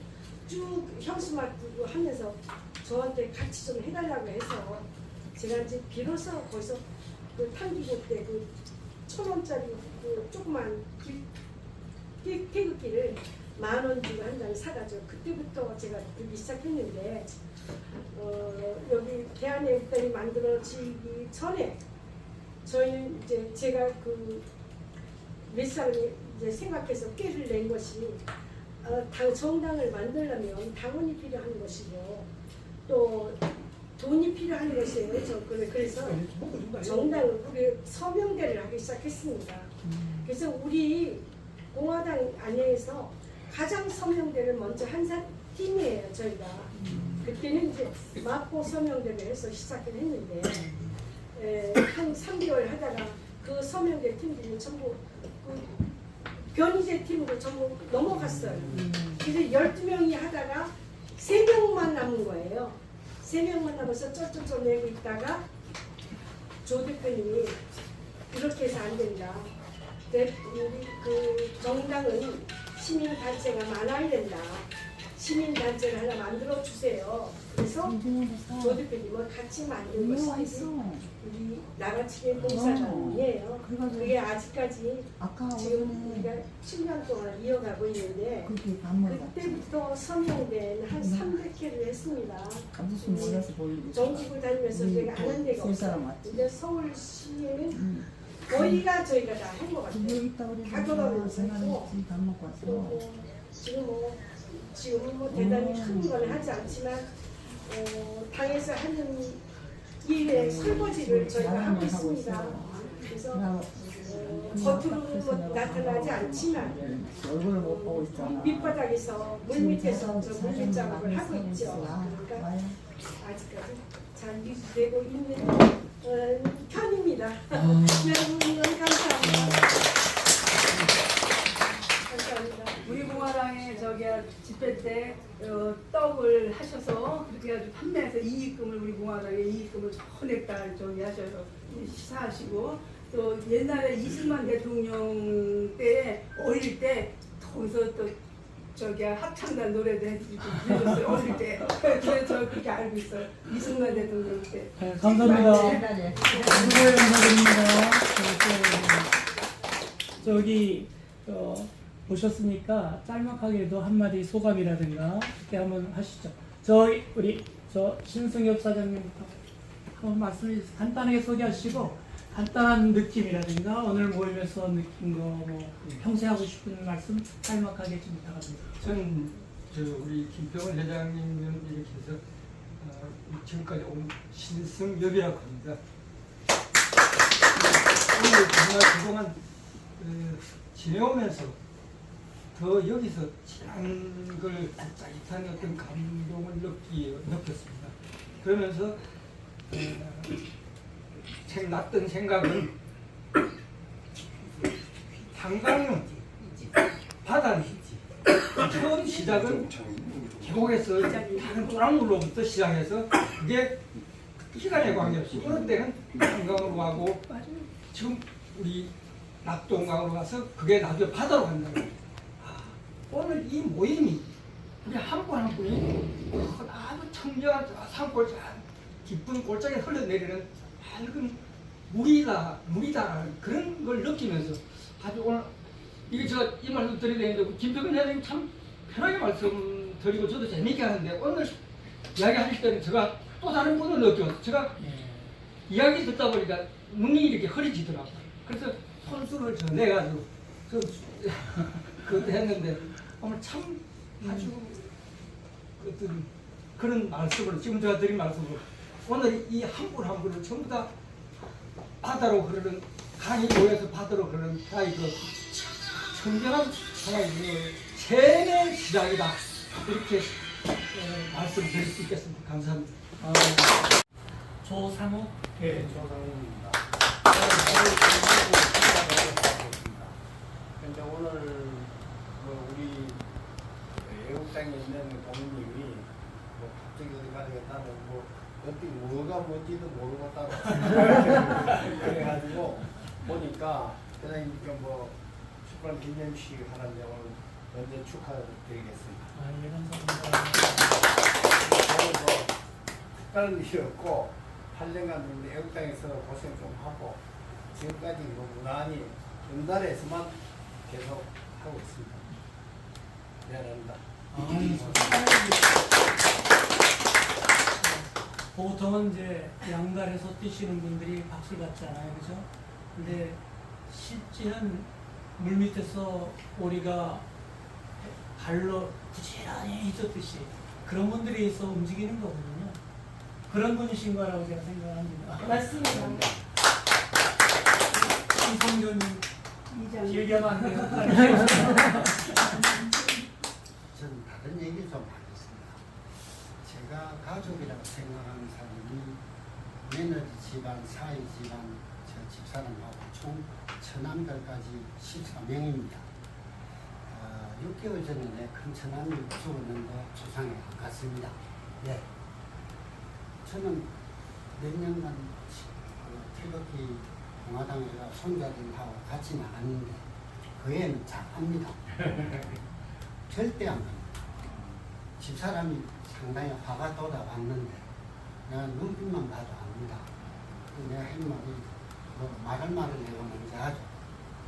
쭉 현수막 두고 하면서 저한테 같이 좀 해달라고 해서 제가 이제 비로소 거기서 그 탄기고 때 그 1,000원짜리 그 조그만 태극기를 10,000원 주고 한 장 사가지고 그때부터 제가 들기 시작했는데 여기 대한민국당이 만들어지기 전에 저희는 이제 제가 그 몇 사람이 이제 생각해서 꾀를 낸 것이 정당을 만들려면 당원이 필요한 것이고 또 돈이 필요한 것이에요. 그래서 정당을 우리 서명대를 하기 시작했습니다. 그래서 우리 공화당 안에서 가장 서명대를 먼저 한 팀이에요 저희가. 그때는 이제 마포 서명대를 해서 시작을 했는데 한 3개월 하다가 그 서명대 팀들이 전부 그 변희재 팀으로 전부 넘어갔어요. 그래서 12명이 하다가 3명만 남은 거예요. 3명만 남아서 쩔쩔쩔 내고 있다가 조 대표님이 이렇게 해서 안 된다. 우리 그 정당은 시민단체가 많아야 된다. 시민단체를 하나 만들어 주세요. 그래서 조 대표님은 같이 만든 것이 우리 나가치기 봉사단이에요. 그게 아직까지 지금 우리가 7년 동안 이어가고 있는데 그때부터 서명된 한 300회를 했습니다. 전국을 다니면서 저희가 안 한 데가 없어요. 근데 서울시에는 거의가 저희가 다 한 것 같아요. 다 돌아다니면서 했고 지금은 뭐 대단히 큰 건 하지 않지만 당에서 하는 일의 설거지를 저희가 하고 있습니다. 그래서 겉으로 뭐 나타나지 않지만 밑바닥에서 물밑에서 저 물밑작업을 하고 있죠. 그러니까 아직까지 잘 유지되고 있는 편입니다. 여러분 감사합니다. 우리 공화당에 집회 때 떡을 하셔서 그렇게 해가지고 판매해서 이익금을 우리 공화당에 이익금을 전액 다 하셔서 시사하시고 또 옛날에 이승만 대통령 때 어릴 때 거기서 또 합창단 노래도 해주셨어요. 어릴 때. 그래서 저 그렇게 알고 있어요. 이승만 대통령 때. 네, 감사합니다. 네, 감사드립니다. 저기 보셨으니까 짤막하게도 한마디 소감이라든가 그렇게 한번 하시죠. 우리 신승엽 사장님부터 한번 말씀해 주세요. 간단하게 소개하시고 간단한 느낌이라든가 오늘 모임에서 느낀 거 뭐 평소에 하고 싶은 말씀 짤막하게 좀 부탁합니다. 저는 우리 김평원 회장님 이렇게 해서 지금까지 온 신승엽이라고 합니다. 오늘 정말 그동안 지내오면서 더 여기서 지난 걸 짜릿한 어떤 감동을 느꼈습니다. 그러면서 났던 생각은 한강은 바다는 처음 시작은 계곡에서 작은 조랑물로부터 시작해서 그게 시간에 관계없이 어느 때는 한강으로 가고 지금 우리 낙동강으로 가서 그게 나중에 바다로 간다는 거예요. 오늘 이 모임이 우리 한 분 한 분이 아주 청정한 산골 깊은 골짜기에 흘러내리는 밝은 물이다 그런 걸 느끼면서 아주 오늘 이게 이 말씀 드리려 했는데 김평원 회장님 참 편하게 말씀드리고 저도 재미있게 하는데 오늘 이야기하실 때는 제가 또 다른 분을 느껴서 제가 이야기 듣다 보니까 눈이 이렇게 흐려지더라고요. 그래서 손수를 전해가지고 그것도 했는데 오늘 참 아주 어떤 그런 말씀을 지금 제가 드린 말씀으로 오늘 이 한 분 한 분을 전부 다 바다로 흐르는 강이 모여서 바다로 흐르는 그 청정한 상황이 최대 시작이다 이렇게 말씀드릴 수 있겠습니다. 감사합니다. 조상우? 네, 조상우입니다. 근데 오늘 우리 애국장에 있는 동님이 갑자기 어디 가야겠다는 어떻게 뭐가 뭔지도 모르고 따라 그래가지고 보니까 그냥 축하 기념식 하는데 오늘 먼저 축하드리겠습니다. 예, 감사합니다. 저는 특별한 일이었고 8년간 우리 애국당에서 고생 좀 하고 지금까지 무난히 연달에서만 계속 하고 있습니다. 미안합니다. 보통은 이제 양달에서 뛰시는 분들이 박수를 받잖아요, 그죠? 근데 실제는 물밑에서 우리가 발로 부지런히 있었듯이 그런 분들이 있어 움직이는 거거든요. 그런 분이신 거라고 제가 생각합니다. 맞습니다. 이성교님 이장. 길게 하면 안 돼요. 저는 다른 얘기 좀 하겠습니다. 제가 가족이라고 생각하는 사람이 며느리 집안, 사위 집안, 저 집사람하고 총 처남들까지 14명입니다. 6개월 전에 내 큰 처남이 죽었는데 조상에 안 갔습니다. 네. 저는 몇 년간 태극기 공화당에서 손자들하고 같이 나갔는데 그 애는 잘합니다. 절대 안 갑니다. 집사람이 상당히 화가 돋아왔는데 내가 눈빛만 봐도 압니다. 내가 한 말이 뭐 말을 내가 먼저 하죠.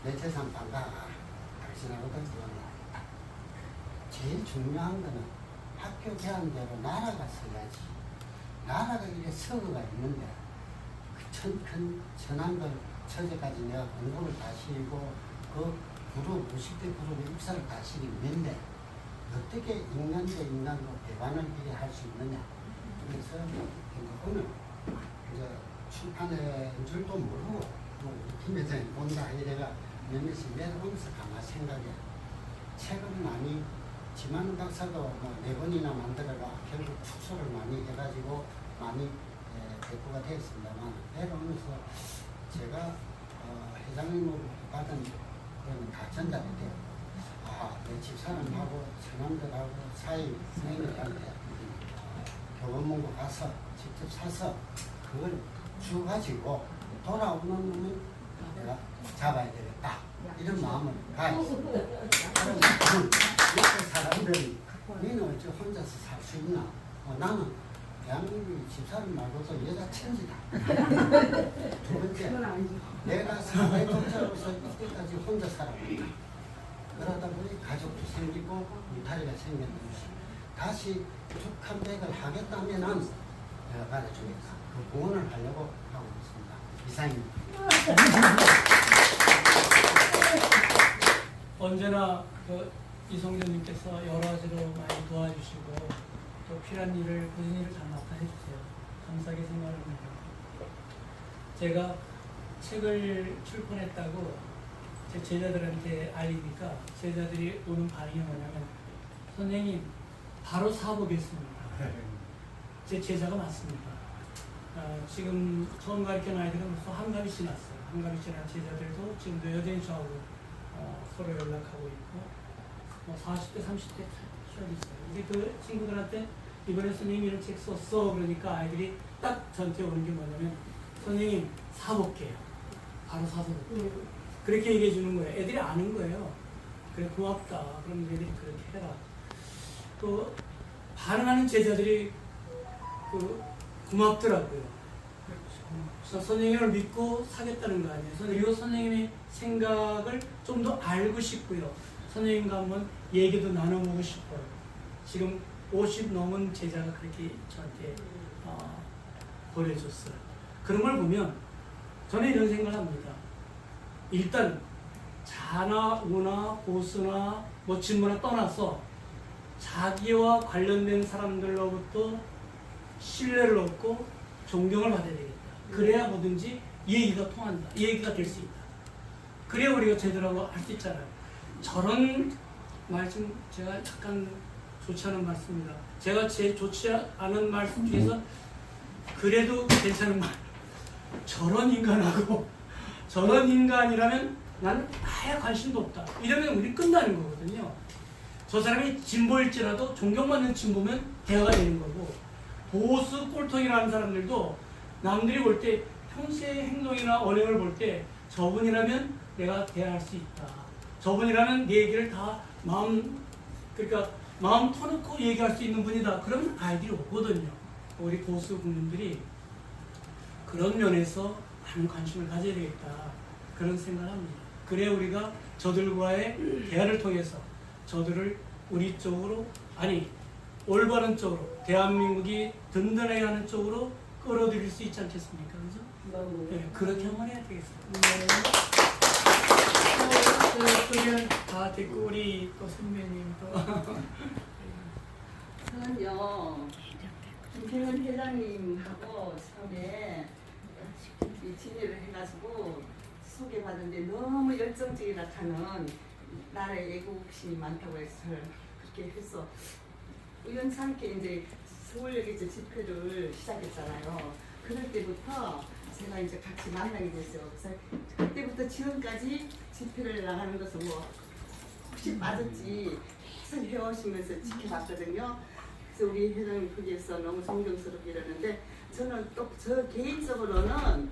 내 재산 반가가 당신하고도 그러네. 제일 중요한 거는 학교 개안대로 나라가 서야지. 나라가 이래 서거가 있는데 큰 전환들 처제까지 내가 공부를 다 시키고 그 그룹 50대 그룹의 입사를 다 시키는데 어떻게 인간 대 인간으로 대관을 이렇게 할 수 있느냐. 그래서 오늘 이제 출판의 줄도 모르고 김 회장이 본다 이래가 몇몇이 내려오면서 가만 생각해. 책은 많이 지만 박사도 뭐 4번이나 만들어가 결국 축소를 많이 해가지고 많이 배포가 되었습니다만 내려오면서 제가 회장님으로 받은 그런 다 전달이 돼요. 내 집사람하고 처남들하고 사이 선생님들한테 교보문고 가서 직접 사서 그걸 주가지고 돌아오는 놈은 내가 잡아야 되겠다 이런 마음을 가졌습니다. 옆에 사람들이 너는 어째 혼자서 살 수 있나? 나는 대한민국의 집사람 말고도 여자 천지다. 두 번째, 내가 사회 독자로서 이때까지 혼자 살아왔다. 그러다 보니 가족도 생기고 울타리가 생겼는데 다시 툭한백을 하겠다면 내가 받아주겠다. 그 공헌을 하려고 하고 있습니다. 이상입니다. 언제나 이성준님께서 여러 가지로 많이 도와주시고 또 필요한 일을 굳은 일을 다 맡아 해주세요. 감사하게 생각합니다. 제가 책을 출판했다고 제 제자들한테 알리니까 제자들이 오는 반응이 뭐냐면 선생님 바로 사보겠습니다. 제 제자가 맞습니다. 지금 처음 가르치는 아이들은 벌써 한갑이 지났어요. 한갑이 지난 제자들도 지금도 여전히 저하고 서로 연락하고 있고 40대, 30대 시험이 있어요. 이제 그 친구들한테 이번에 선생님 이런 책 썼어 그러니까 아이들이 딱 저한테 오는 게 뭐냐면 선생님 사볼게요. 바로 사서 볼게요. 그렇게 얘기해 주는 거예요. 애들이 아는 거예요. 그래 고맙다. 그럼 애들이 그렇게 해라. 또 반응하는 제자들이 고맙더라고요. 그래서 선생님을 믿고 사겠다는 거 아니에요. 그리고 선생님의 생각을 좀 더 알고 싶고요. 선생님과 한번 얘기도 나눠보고 싶어요. 지금 50 넘은 제자가 그렇게 저한테 보내줬어요. 그런 걸 보면 저는 이런 생각을 합니다. 일단 자나 우나 보수나 뭐 진보나 떠나서 자기와 관련된 사람들로부터 신뢰를 얻고 존경을 받아야 되겠다. 그래야 뭐든지 이 얘기가 통한다. 이 얘기가 될 수 있다. 그래야 우리가 제대로 할 수 있잖아요. 저런 말씀 제가 약간 좋지 않은 말씀입니다. 제가 제일 좋지 않은 말씀 중에서 그래도 괜찮은 말. 저런 인간하고 저런 인간이라면 나는 아예 관심도 없다. 이러면 우리 끝나는 거거든요. 저 사람이 진보일지라도 존경받는 진보면 대화가 되는 거고 보수 꼴통이라는 사람들도 남들이 볼 때 평소의 행동이나 언행을 볼 때 저분이라면 내가 대화할 수 있다. 저분이라면 내 얘기를 다 마음 터놓고 얘기할 수 있는 분이다. 그러면 아이들이 오거든요. 우리 보수 국민들이 그런 면에서 많은 관심을 가져야 되겠다. 그런 생각을 합니다. 그래야 우리가 저들과의 대화를 통해서 저들을 우리 쪽으로 올바른 쪽으로 대한민국이 든든하게 하는 쪽으로 끌어들일 수 있지 않겠습니까? 그죠? 네, 그렇게 한번 해야 되겠습니다. 그러면 다 됐고 우리 또 선배님 또 저는요 김태현 회장님하고 처음에 이 진의를 해가지고 소개받은데 너무 열정적이라 하는 나라의 애국심이 많다고 해서 그렇게 해서 우연찮게 이제 서울역에서 집회를 시작했잖아요. 그럴 때부터 제가 이제 같이 만나게 됐어요. 그래서 그때부터 지금까지 집회를 나가는 것은 뭐 혹시 빠졌지 계속 해오시면서 지켜봤거든요. 그래서 우리 회장님 거기에서 너무 존경스럽게 이러는데 저는 또 저 개인적으로는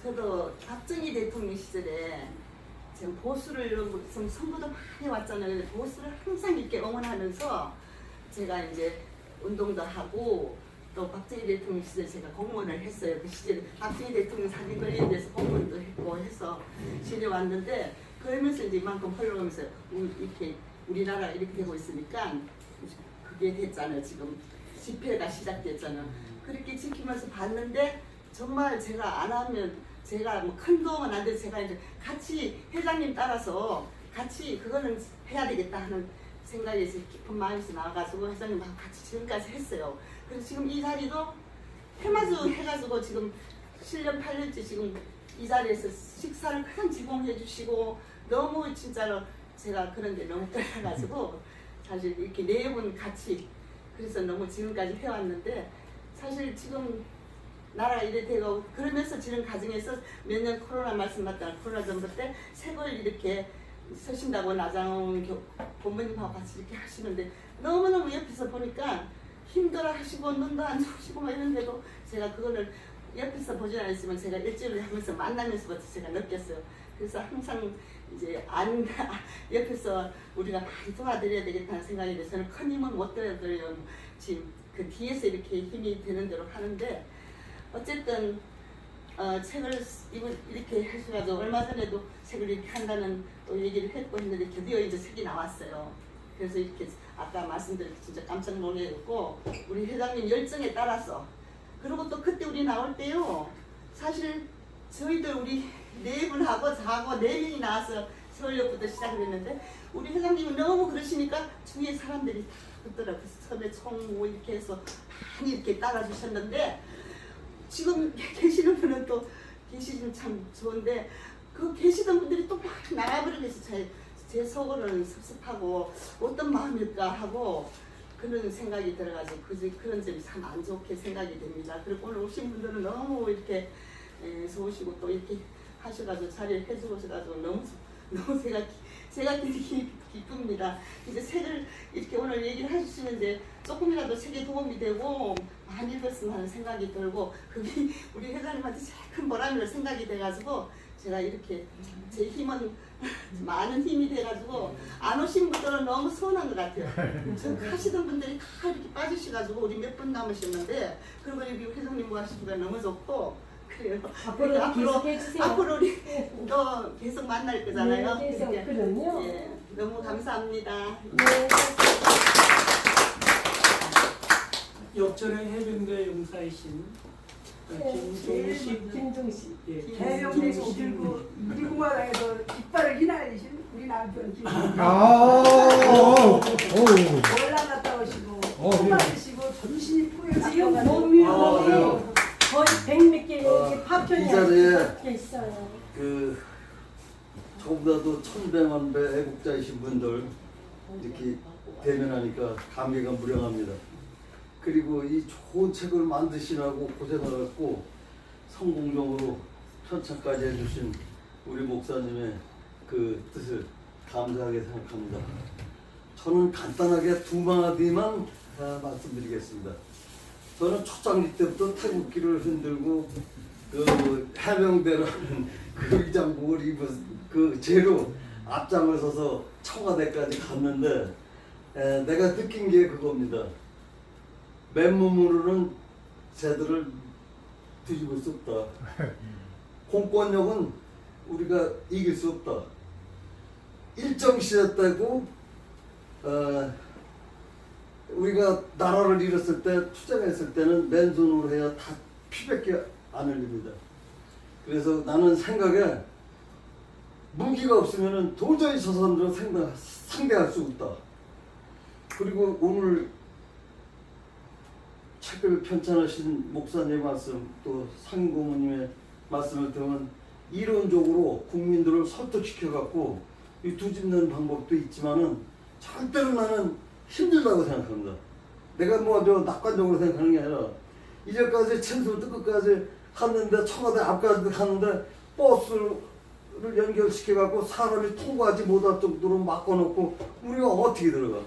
저도 박정희 대통령 시절에 지금 보수를 좀 선거도 많이 왔잖아요. 보수를 항상 이렇게 응원하면서 제가 이제 운동도 하고 또 박정희 대통령 시절 제가 공무원을 했어요. 그 시절에 박정희 대통령 사진 걸리는 데서 공무원도 했고 해서 지내왔는데 그러면서 이제 이만큼 흘러가면서 이렇게 우리나라 이렇게 되고 있으니까 그게 됐잖아요. 지금 집회가 시작됐잖아요. 그렇게 지키면서 봤는데 정말 제가 안 하면 제가 뭐 큰 도움은 안 돼도 제가 이제 같이 회장님 따라서 같이 그거는 해야 되겠다 하는 생각에서 깊은 마음에서 나와가지고 회장님하고 같이 지금까지 했어요. 그래서 지금 이 자리도 해마주 해가지고 지금 7년 8년째 지금 이 자리에서 식사를 항상 제공해 주시고 너무 진짜로 제가 그런데 너무 떨려가지고 사실 이렇게 네 분 같이 그래서 너무 지금까지 해왔는데 사실 지금 나라 이래 되고 그러면서 지금 가정에서 몇 년 코로나 말씀받다가 코로나 전부 때 색을 이렇게 서신다고 나장원 본부님하고 같이 이렇게 하시는데 너무너무 옆에서 보니까 힘들어 하시고 눈도 안 좋으시고 막 이런데도 제가 그거를 옆에서 보진 않았지만 제가 일주일을 하면서 만나면서부터 제가 느꼈어요. 그래서 항상 이제 옆에서 우리가 많이 도와드려야 되겠다는 생각이 들어서 저는 큰 힘은 못 도와드려요. 지금 그 뒤에서 이렇게 힘이 되는 대로 하는데 어쨌든 책을 이렇게 하셔가지고 얼마 전에도 책을 이렇게 한다는 또 얘기를 했고 했는데 드디어 이제 책이 나왔어요. 그래서 이렇게 아까 말씀드렸듯이 진짜 깜짝 놀랐고 우리 회장님 열정에 따라서 그리고 또 그때 우리 나올 때요 사실 저희들 우리 네 분하고 저하고 네 명이 나와서 서울역부터 시작을 했는데 우리 회장님은 너무 그러시니까 주위에 사람들이 다 그러더라고요. 처음에 총 이렇게 해서 많이 이렇게 따라주셨는데 지금 계시는 분은 또 계시면 참 좋은데 그 계시던 분들이 또 막 나가버리고 해서 제 속으로는 섭섭하고 어떤 마음일까 하고 그런 생각이 들어가지고 그런 점이 참 안 좋게 생각이 됩니다. 그리고 오늘 오신 분들은 너무 이렇게 좋으시고 또 이렇게 하셔가지고 자리를 해주셔가지고 너무 제가 기쁩니다. 이제 책을 이렇게 오늘 얘기를 해주시는데 조금이라도 책에 도움이 되고 많이 읽었으면 하는 생각이 들고 그게 우리 회장님한테 제일 큰 보람이라고 생각이 돼가지고 제가 이렇게 제 힘은 많은 힘이 돼가지고 안 오신 분들은 너무 서운한 것 같아요. 저 하시던 분들이 다 이렇게 빠지셔가지고 우리 몇 분 남으셨는데 그리고 우리 회장님 하시니까 너무 좋고 그래요. 앞으로 우리 또 계속 만날 거잖아요. 네, 계속 그럼요. 예, 너무 감사합니다. 역전의 해병대 용사이신 김종식. 예, 대령대고 들고 우리 공화당에서 깃발을 휘날리신 우리 남편 김종식. 월남 갔다 오시고 술 마시고 정신이 지금 몸이 거의 100몇 개 이렇게 파편이 이 자리에 박혀 있어요. 그 저보다도 천배만배 애국자이신 분들 이렇게 대면하니까 감회가 무량합니다. 그리고 이 좋은 책을 만드시라고 고생하셨고 성공적으로 편찬까지 해주신 우리 목사님의 그 뜻을 감사하게 생각합니다. 저는 간단하게 두 마디만 말씀드리겠습니다. 저는 초창기 때부터 태극기를 흔들고 그 해병대라는 그 의장복을 입은 그 죄로 앞장을 서서 청와대까지 갔는데 내가 느낀 게 그겁니다. 맨몸으로는 새들을 뒤집을 수 없다. 공권력은 우리가 이길 수 없다. 일정 시대 때고 우리가 나라를 잃었을 때 투쟁했을 때는 맨손으로 해야 다 피밖에 안 흘립니다. 그래서 나는 생각에 무기가 없으면 도저히 저 사람들은 상대할 수 없다. 그리고 오늘 책을 편찬하신 목사님의 말씀 또 상고모님의 말씀을 들으면 이론적으로 국민들을 설득시켜갖고 이 뒤집는 방법도 있지만은 절대로 나는 힘들다고 생각합니다. 내가 뭐 저 낙관적으로 생각하는 게 아니라 이제까지 최소부터 끝까지 갔는데 청와대 앞까지 갔는데 버스를 연결시켜갖고 사람이 통과하지 못할 정도로 막아놓고 우리가 어떻게 들어가?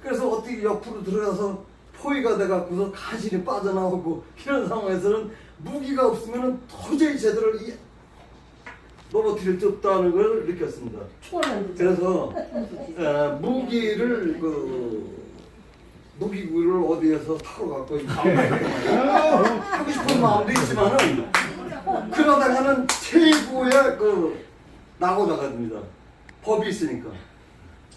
그래서 어떻게 옆으로 들어가서 포위가 돼갖고서 가신이 빠져나오고 이런 상황에서는 무기가 없으면 도저히 제대로 넘어뜨릴 수 없다는 걸 느꼈습니다. 그래서 무기구를 어디에서 타러 갖고 하고 싶은 마음도 있지만은 그러다가는 최고의 낙오자가 됩니다. 법이 있으니까.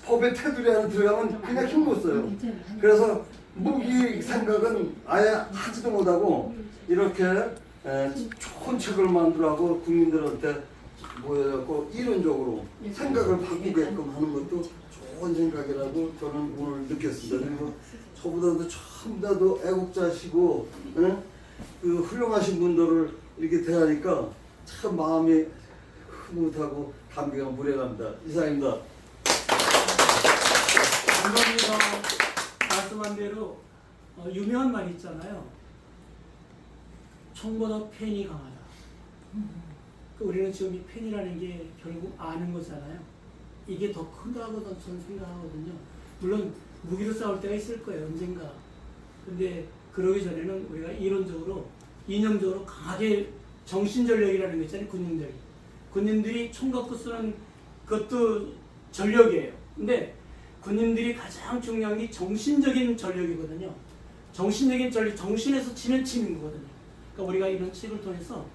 법의 테두리 안에 들어가면 그냥 힘 못 써요. 그래서 무기 생각은 아예 하지도 못하고 이렇게 좋은 책을 만들라고 국민들한테 모여갖고 이론적으로 생각을 바꾸게끔 하는 것도 좋은 생각이라고 저는 오늘 느꼈습니다. 그리고 저보다도 처음보다도 애국자시고 그 훌륭하신 분들을 이렇게 대하니까 참 마음이 흐뭇하고 감기가 무량합니다. 이상입니다. 감사합니다. 말씀한 대로 유명한 말 있잖아요. 총보다 팬이 강하다. 우리는 지금 이 팬이라는 게 결국 아는 거잖아요. 이게 더 크다고 저는 생각하거든요. 물론 무기로 싸울 때가 있을 거예요. 언젠가. 근데 그러기 전에는 우리가 이론적으로 이념적으로 강하게 정신전력이라는 거 있잖아요. 군인들이 총 갖고 쓰는 것도 전력이에요. 근데 군인들이 가장 중요한 게 정신적인 전력이거든요. 정신적인 전력, 정신에서 치는 힘인 거거든요. 그러니까 우리가 이런 책을 통해서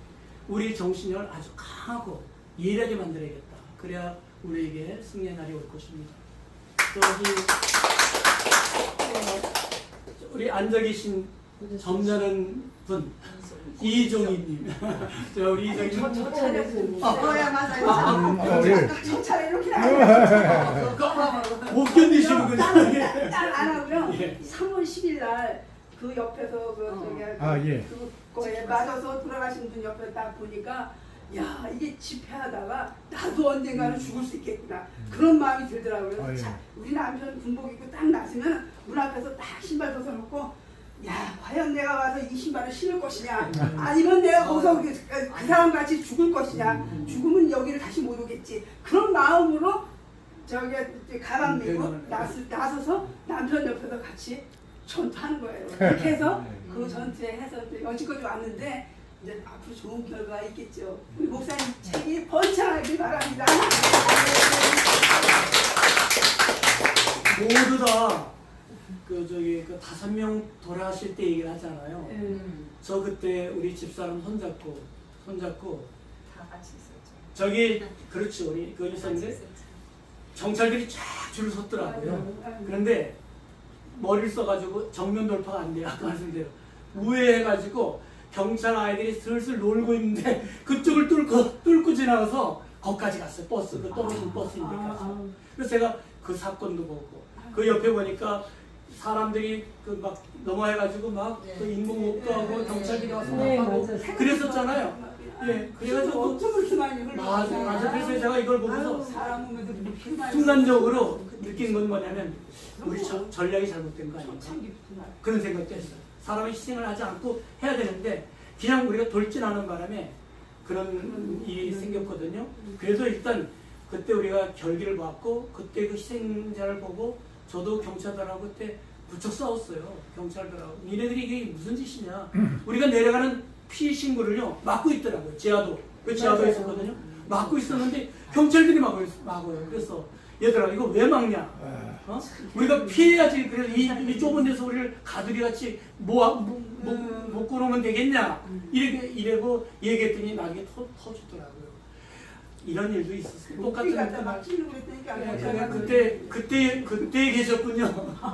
우리 정신력을 아주 강하고 예리하게 만들어야겠다. 그래야 우리에게 승리의 날이 올 것입니다. 우리 앉아 계신 점잖은 분 이종희님. 우리 이종희님. 뭐야 맞아요. 저 이렇게 못 견디시는군요. 안 하고요. 예. 3월 10일 날 그 옆에서 그거에 맞아서 돌아가신 분 옆에 딱 보니까 야 이게 집회하다가 나도 언젠가는 죽을 수 있겠구나 그런 마음이 들더라고요. 자, 우리 남편 군복 입고 딱 나서면 문 앞에서 딱 신발 벗어놓고 야 과연 내가 와서 이 신발을 신을 것이냐 아니면 내가 거기서 그 사람 같이 죽을 것이냐 죽으면 여기를 다시 못 오겠지 그런 마음으로 저기 가방 메고 나서서 남편 옆에서 같이 전투하는 거예요. 그렇게 해서 그 전투에 해서 여지까지 왔는데 이제 앞으로 좋은 결과가 있겠죠. 우리 목사님 책이 번창하길 바랍니다. 모두 다 그 5명 돌아가실 때 얘기를 하잖아요. 저 그때 우리 집사람 손잡고 다 같이 있었죠. 저기 그렇지 우리 그 있었는데 경찰들이 쫙 줄을 섰더라고요. 그런데 머리를 써가지고 정면 돌파가 안 돼요. 아까 말씀대로 우회해가지고 경찰 아이들이 슬슬 놀고 있는데 그쪽을 뚫고 지나가서 거기까지 갔어요. 버스 그 떨어진 버스인데 가서. 그래서 제가 그 사건도 보고 그 옆에 보니까 사람들이 그 막 넘어해가지고 막 그 인공호흡도 하고 경찰들이 와서 하고 그랬었잖아요. 예, 그래가지고 엄청 그렇게 많이 맞아. 그래서 제가 이걸 보면서 사람 몸에도 그렇게 많이 순간적으로 느낀 건 뭐냐면 우리 전략이 잘못된 거 아닌가 그런 생각도 했어요. 사람이 희생을 하지 않고 해야 되는데 그냥 우리가 돌진하는 바람에 그런 일이 생겼거든요. 그래도 일단 그때 우리가 결기를 받고 그때 그 희생자를 보고 저도 경찰들하고 그때 부쩍 싸웠어요. 경찰들하고 니네들이 이게 무슨 짓이냐. 우리가 내려가는 피해 신고를요 막고 있더라고요. 지하도 그 지하도에 있었거든요. 막고 있었는데 경찰들이 막아요. 그래서 얘들아 이거 왜 막냐? 우리가 피해야지. 그래서 이 좁은 데서 우리를 가두리 같이 못 끌어오면 되겠냐? 이래고 얘기했더니 나중에 터지더라고요. 이런 일도 있었어요. 똑같은 제가 그때 계셨군요.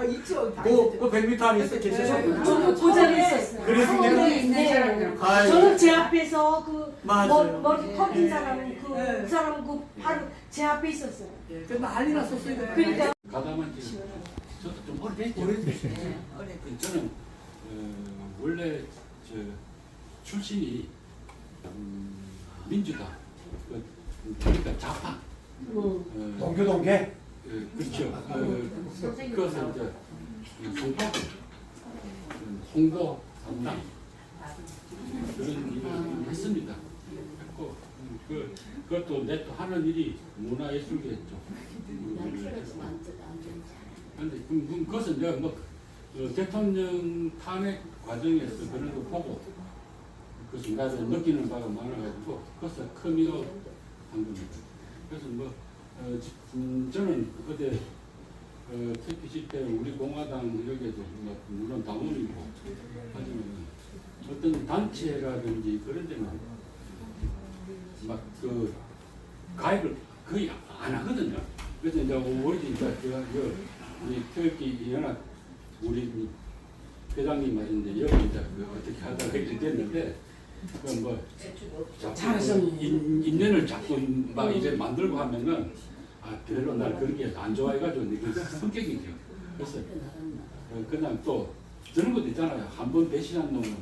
있죠. 그 100m 안에 계셨군요. 저는 그 자리에 있어요. 그랬습니까? 저는 제 앞에서 그 맞아요. 머리 터진 사람 그 사람 그 바로 제 앞에 있었어요. 그 난리 났었어요. 그러니까 가다만 지금 저도 좀 오래됐죠. 저는 원래 저 출신이 민주당 그러니까 좌파. 동교동계? 그렇죠. 그것은 이제 송파, 홍보 담당 그런 일을 했습니다. 했고 그것도 내 또 하는 일이 문화예술계였죠. 그런데 그것은 내가 뭐 대통령 탄핵 과정에서 그런 거 보고 그것은 나도 느끼는 바가 많아가지고 그것을 커미로 한 겁니다. 그래서 뭐 저는 그때 특히 때 우리 공화당 여기에도 뭐 물론 당원이고 하지만 어떤 단체라든지 그런 데는 막 그 가입을 거의 안 하거든요. 그래서 이제 우리 이제 우리 태극기 연합 우리 회장님 말인데 여기 이제 어떻게 하다가 이렇게 됐는데 그뭐 인연을 자꾸 막 이제 만들고 하면은 별로 날 그런 게 안 좋아해가지고 그 성격이죠. 그래서 그냥 또 저런 것도 있잖아요. 한 번 배신한 놈은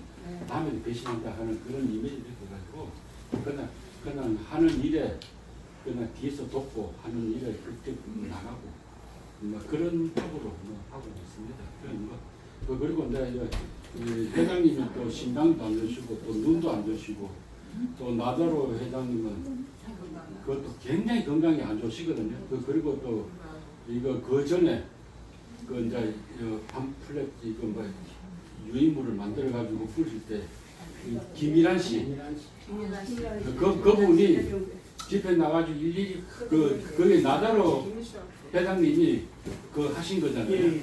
다음에 배신한다 하는 그런 이미지 들어가지고 그냥 하는 일에 그냥 뒤에서 돕고 하는 일에 그렇게 나가고 뭐 그런 쪽으로 뭐 하고 있습니다. 그리고 이제 회장님은 또 신당도 안 드시고 또 눈도 안 드시고 또 나더러 회장님은 그것도 굉장히 건강이 안 좋으시거든요. 그리고 또 이거 그 전에 그 이제 팜플렛 이거 뭐 유인물을 만들어 가지고 뿌릴 때 김일환 씨 그분이 집회 나가지고 일일이 그게 나더러 회장님이 그 하신 거잖아요.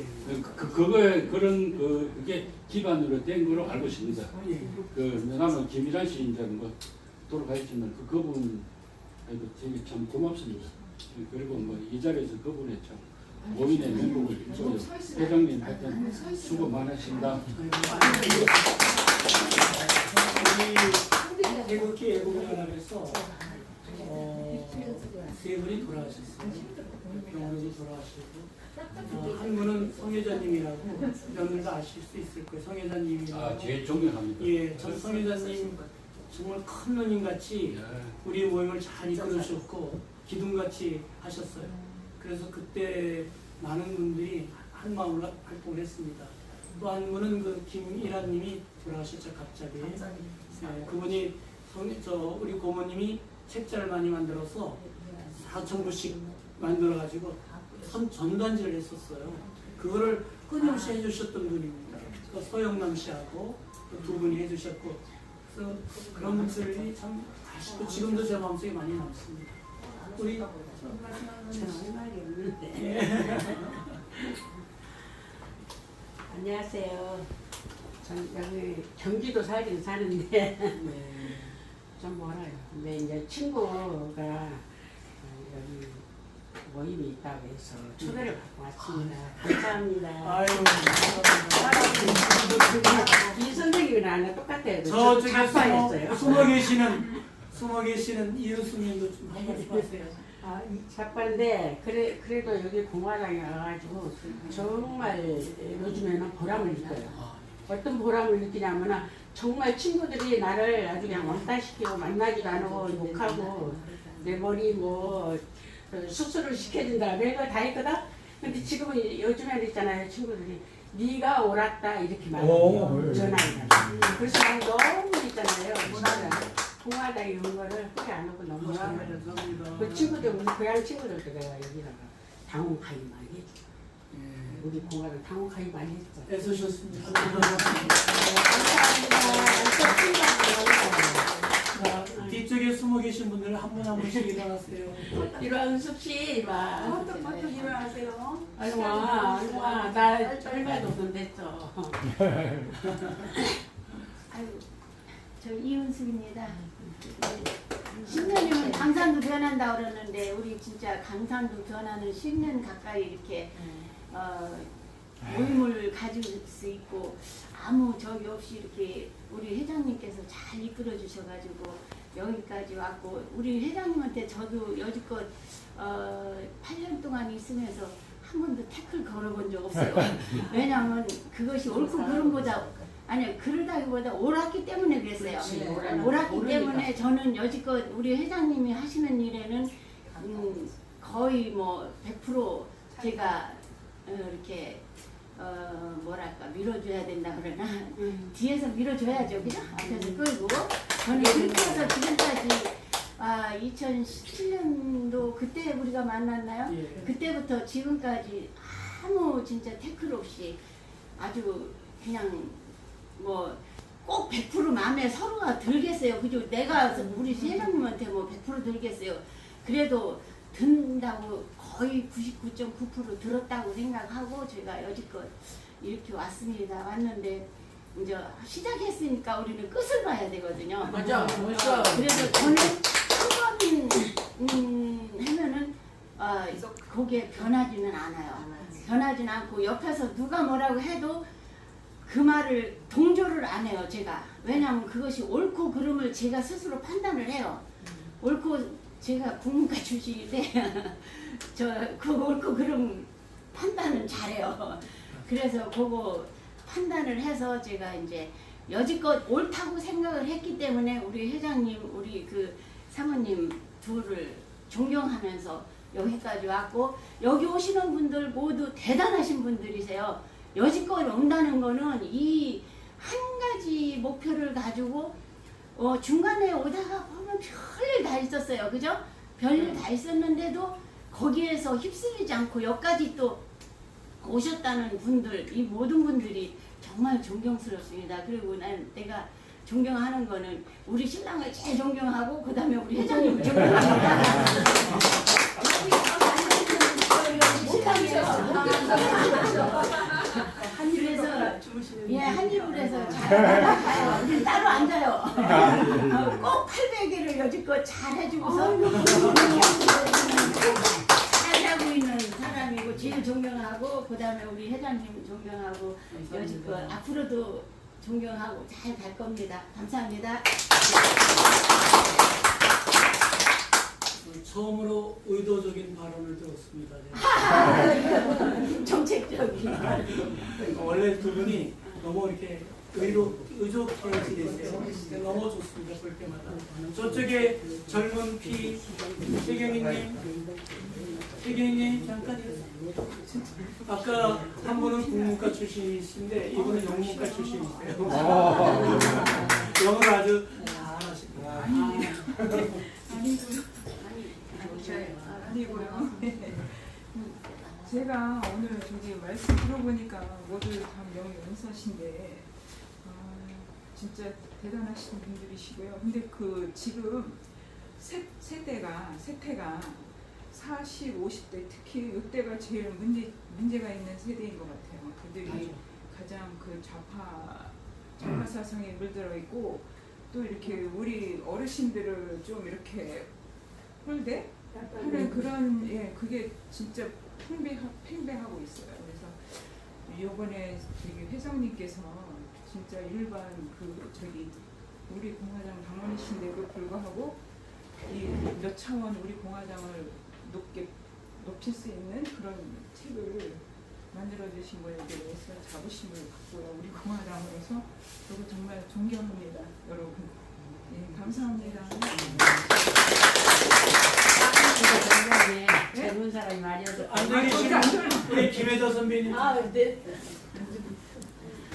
그거에 그런 그게 기반으로 된 거로 알고 있습니다. 왜냐하면 김일환 씨 이제 뭐 돌아가셨지만 그분 되게 참 고맙습니다. 그리고 뭐 이 자리에서 그분의 참 고인의 명복을 빌고요. 회장님 하여튼 수고 많으십니다. 우리 태극기 애국연합에서 세 분이 돌아가셨어요. 병원에서 돌아가시고 한 분은 성혜자님이라고 여러분들도 아실 수 있을 거예요. 성혜자님이라고. 제일 존경합니다. 예, 전 성혜자님 정말 큰 누님같이 우리 모임을 잘 이끌어주셨고 기둥같이 하셨어요. 그래서 그때 많은 분들이 한 마음으로 활동을 했습니다. 또 한 분은 그 김일환님이 돌아가셨죠, 갑자기. 네, 그분이 우리 고모님이 책자를 많이 만들어서 4,000부씩 만들어가지고 전단지를 했었어요. 그거를 끊임없이 해주셨던 분입니다. 그 서영남 씨하고 두 분이 해주셨고, 그래서 그런 분들이 참 아쉽고 지금도 제 마음속에 많이 남습니다. 우리 말이 없는데. 예. 안녕하세요. 전 여기 경기도 살긴 사는데 좀 멀어요. 근데 이제 친구가 여기 모임이 있다고 해서 초대를 받고 왔습니다. 감사합니다. 아유, 이 선생님이랑 나랑 똑같아요. 저쪽에 작가였어요. 숨어 계시는 이은수님도 좀 한 말씀 하세요. 작가인데 그래도 여기 공화당에 와가지고 정말 요즘에는 보람을 느껴요. 어떤 보람을 느끼냐면 정말 친구들이 나를 아주 그냥 왕따시키고 만나지도 않고 욕하고 내 머리 뭐 수술을 시켜준다 별거 다 했거든. 근데 지금은 요즘에는 있잖아요, 친구들이 네가 옳았다 이렇게 말해요. 전화해서. 그래서 난 너무 있잖아요, 공화당에 온 거를 후회 안 하고 너무 좋아요. 그 친구들, 우리 고향 친구들도 내가 여기다가 당원 가입 많이 해줘. 우리 공화당 당원 가입 많이 했어. 애쓰셨습니다. 감사합니다. 뒤쪽에 숨어 계신 분들 한 분 한 분씩 일어나세요. 일원숙 씨, 일와. 또 일어나세요. 아이고 와, 나 얼마도 돈 됐어. 아유, 저 이은숙입니다. 10년이면 강산도 변한다 그러는데 우리 진짜 강산도 변하는 10년 가까이 이렇게 모임을 가질 수 있고 아무 적이 없이 이렇게 우리 회장님께서 잘 이끌어 주셔가지고 여기까지 왔고 우리 회장님한테 저도 여지껏 8년 동안 있으면서 한 번도 태클 걸어본 적 없어요. 왜냐하면 그것이 옳고 그름보다 아니요, 그러다기보다 옳았기 때문에 그랬어요. 그렇지. 옳았기 모르니까. 때문에 저는 여지껏 우리 회장님이 하시는 일에는 거의 뭐 100% 제가 이렇게 뭐랄까 밀어줘야 된다 그러나 뒤에서 밀어줘야죠, 그죠? 앞에서 끌고 저는 그렇게 해서 지금까지 2017년도 그때 우리가 만났나요? 예. 그때부터 지금까지 아무 진짜 태클 없이 아주 그냥 뭐 꼭 100% 마음에 서로가 들겠어요. 그죠? 내가 우리 회장님한테 뭐 100% 들겠어요. 그래도 든다고 거의 99.9% 들었다고 생각하고 제가 여지껏 이렇게 왔습니다. 왔는데 이제 시작했으니까 우리는 끝을 봐야 되거든요. 맞아. 벌써. 그래서 저는 한번 하면은 거기에 변하지는 않아요. 변하지는 않고 옆에서 누가 뭐라고 해도 그 말을 동조를 안 해요. 제가. 왜냐하면 그것이 옳고 그름을 제가 스스로 판단을 해요. 옳고 제가 국문과 출신인데 그 옳고 그름 판단은 잘해요. 그래서 그거 판단을 해서 제가 이제 여지껏 옳다고 생각을 했기 때문에 우리 회장님, 우리 그 사모님 둘을 존경하면서 여기까지 왔고 여기 오시는 분들 모두 대단하신 분들이세요. 여지껏 온다는 거는 이 한 가지 목표를 가지고 중간에 오다가 보면 별일 다 있었어요. 그죠? 별일 다 있었는데도 거기에서 휩쓸리지 않고 여기까지 또 오셨다는 분들, 이 모든 분들이 정말 존경스럽습니다. 그리고 내가 존경하는 거는 우리 신랑을 제일 존경하고 그 다음에 우리 회장님을 존경합니다. 그래서 한 입을 해서 잘 가요. 우리 따로 앉아요. 꼭 800일을 여지껏 잘 해주고서 잘하고 있는 사람이고 제일 존경하고 그 다음에 우리 회장님 존경하고 여지껏 앞으로도 존경하고 잘 갈 겁니다. 감사합니다. 처음으로 의도적인 발언을 들었습니다. 정책적인. 원래 두 분이 너무 이렇게 의족해 지내세요. 너무 좋습니다. 볼 때마다. 저쪽에 젊은 피 최경희님 잠깐이요. 아까 한 분은 국문과 출신이신데 이분은 영문과 출신이세요. 영어를 아주 잘하십니다. 아니고요. 제가 오늘 저기 말씀 들어보니까 모두 다 명의연사신데 진짜 대단하신 분들이시고요. 근데 그 지금 세태가 40, 50대 특히 이때가 제일 문제가 있는 세대인 것 같아요. 그들이 가장 그 좌파 사상에 물들어 있고 또 이렇게 우리 어르신들을 좀 이렇게 홀대 하는 그런 그게 진짜 팽배하고 있어요. 그래서 이번에 저기 회장님께서 진짜 일반 우리 공화당 당원이신데도 불구하고 이 몇 차원 우리 공화당을 높일 수 있는 그런 책을 만들어 주신 거에 대해서 자부심을 갖고요. 우리 공화당으로서 저도 정말 존경합니다, 여러분. 감사합니다. 젊은 사람이 말이어서 우리 김혜자 선배님. 네.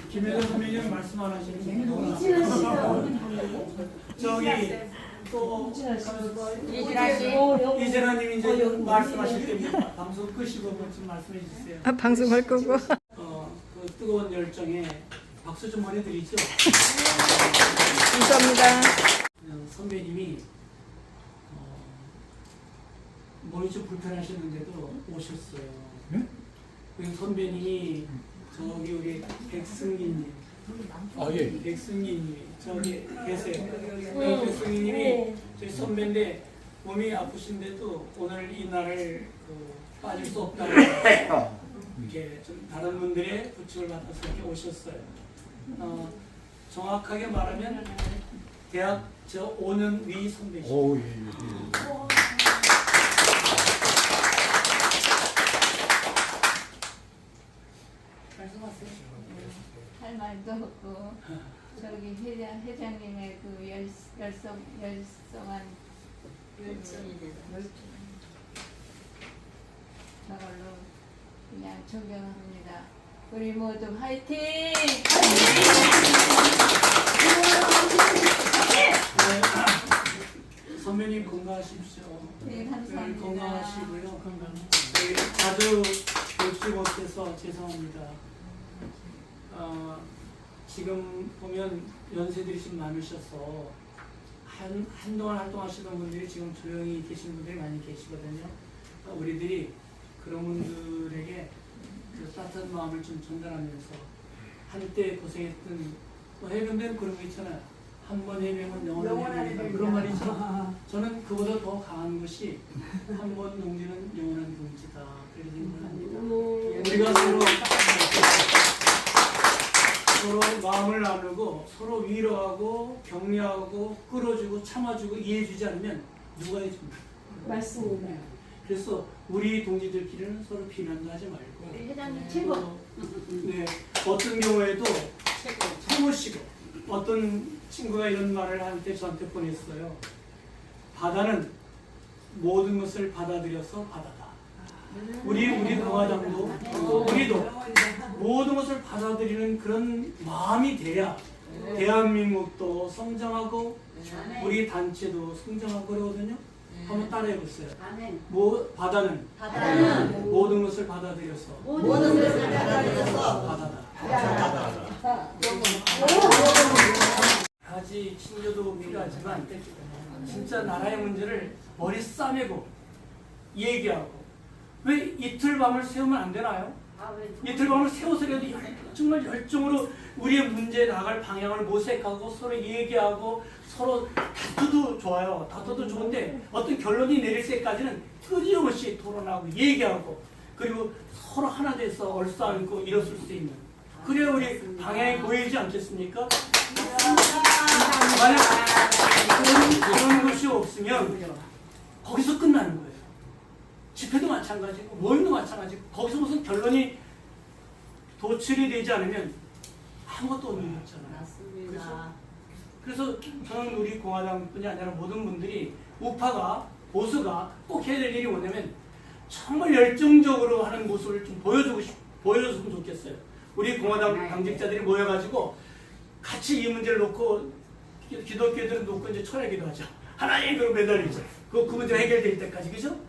김혜자 선배님 말씀 안 하시는 거. 저기 또 이재라님 이제 말씀하실 때입니다. 방송 끄시고 좀 말씀해 주세요. 방송할 거고. 그 뜨거운 열정에 박수 좀 보내드리죠. 감사합니다. 선배님이 머리 좀 불편하셨는데도 오셨어요. 네? 그 선배님이 저기 우리 백승기님, 예. 백승기님이 저기 계세요. 백승기님이 저희 선배인데 몸이 아프신데도 오늘 이 날을 빠질 수 없다고 이렇게 좀 다른 분들의 부축을 받아서 이렇게 오셨어요. 정확하게 말하면 대학 저 5년 위 선배시죠. 오, 예. 말씀하세요. 할 말 말도 없고 저기 회장님의 그 열성한 열정이 저걸로 그냥 존경합니다. 우리 모두 화이팅! 선배님 건강하십시오. 네, 감사합니다. 건강하시고요. 저희 자주 뵙지 못해서 죄송합니다. 지금 보면 연세들이 좀 많으셔서 한동안 활동하시던 분들이 지금 조용히 계시는 분들이 많이 계시거든요. 우리들이 그런 분들에게 그 따뜻한 마음을 좀 전달하면서 한때 고생했던 해병대는 그런 거 있잖아요. 한 번 해병은 영원한 해병 그런 말이죠. 저는 그보다 더 강한 것이 한 번 동지는 영원한 동지다. 그렇게 생각합니다. 우리가 서로 마음을 나누고 서로 위로하고 격려하고 끌어주고 참아주고 이해해주지 않으면 누가 해줍니까? 맞습니다. 그래서 우리 동지들끼리는 서로 비난도 하지 말고 우리 회장님 최고. 네, 어떤 경우에도 참으시고 어떤 친구가 이런 말을 한때 저한테 보냈어요. 바다는 모든 것을 받아들여서 바다다. 우리 공화당도 우리도 모든 것을 받아들이는 그런 마음이 돼야 대한민국도 성장하고 우리 단체도 성장하고 그러거든요. 한번 따라해 보세요. 바다는 모든 것을 받아들여서 바다다. 가지 친교도 필요하지만 진짜 나라의 문제를 머리 싸매고 얘기하고 왜 이틀 밤을 세우면 안 되나요? 이틀 밤을 세워서라도 정말 열정으로 우리의 문제에 나갈 방향을 모색하고 서로 얘기하고 서로 다투도 좋아요. 다투도 좋은데 어떤 결론이 내릴 때까지는 끊임없이 토론하고 얘기하고 그리고 서로 하나 돼서 얼싸안고 일어설 수 있는 그래야 우리 방향이 보이지 않겠습니까? 만약 그런 것이 없으면 거기서 끝나는 거예요. 집회도 마찬가지고 모임도 마찬가지고 거기서 무슨 결론이 도출이 되지 않으면 아무것도 없는 거잖아요. 맞습니다. 그래서 저는 우리 공화당뿐이 아니라 모든 분들이 우파가 보수가 꼭 해야 될 일이 뭐냐면 정말 열정적으로 하는 모습을 좀 보여줬으면 좋겠어요. 우리 공화당 당직자들이 모여가지고 같이 이 문제를 놓고 기독교들은 놓고 이제 철회기도 하죠. 하나님 그로 매달리죠. 그 문제 해결될 때까지 그죠?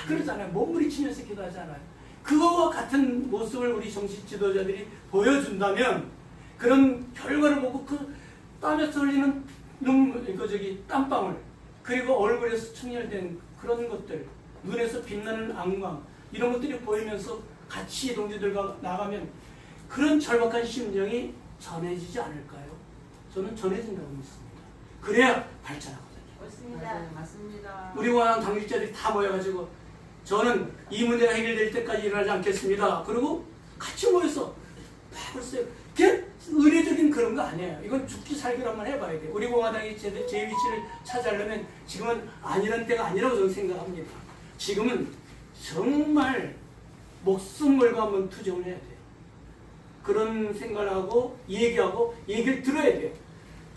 그러잖아요. 몸부림치면서 기도하잖아요. 그거와 같은 모습을 우리 정치 지도자들이 보여준다면 그런 결과를 보고 그 땀에서 흘리는 땀방울 그리고 얼굴에서 충혈된 그런 것들 눈에서 빛나는 안광 이런 것들이 보이면서 같이 동지들과 나가면 그런 절박한 심정이 전해지지 않을까요? 저는 전해진다고 믿습니다. 그래야 발전하거든요. 맞습니다. 우리 공화당 당직자들이 다 모여가지고 저는 이 문제가 해결될 때까지 일어나지 않겠습니다. 그리고 같이 모여서 글쎄요. 그게 의례적인 그런 거 아니에요. 이건 죽기 살기로 한번 해봐야 돼요. 우리 공화당이 제 위치를 차지하려면 지금은 아니란 때가 아니라고 저는 생각합니다. 지금은 정말 목숨 걸고 한번 투쟁을 해야 돼요. 그런 생각을 하고 얘기하고 얘기를 들어야 돼요.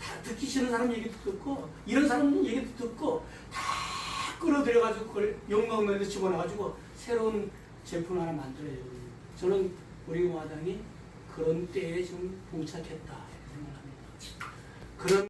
다 듣기 싫은 사람 얘기도 듣고 이런 사람 얘기도 듣고 다 끌어들여가지고 그걸 용광로에 집어넣어가지고 새로운 제품 하나 만들어야 돼요. 저는 우리 공화당이 그런 때에 지금 봉착했다 생각합니다. 그런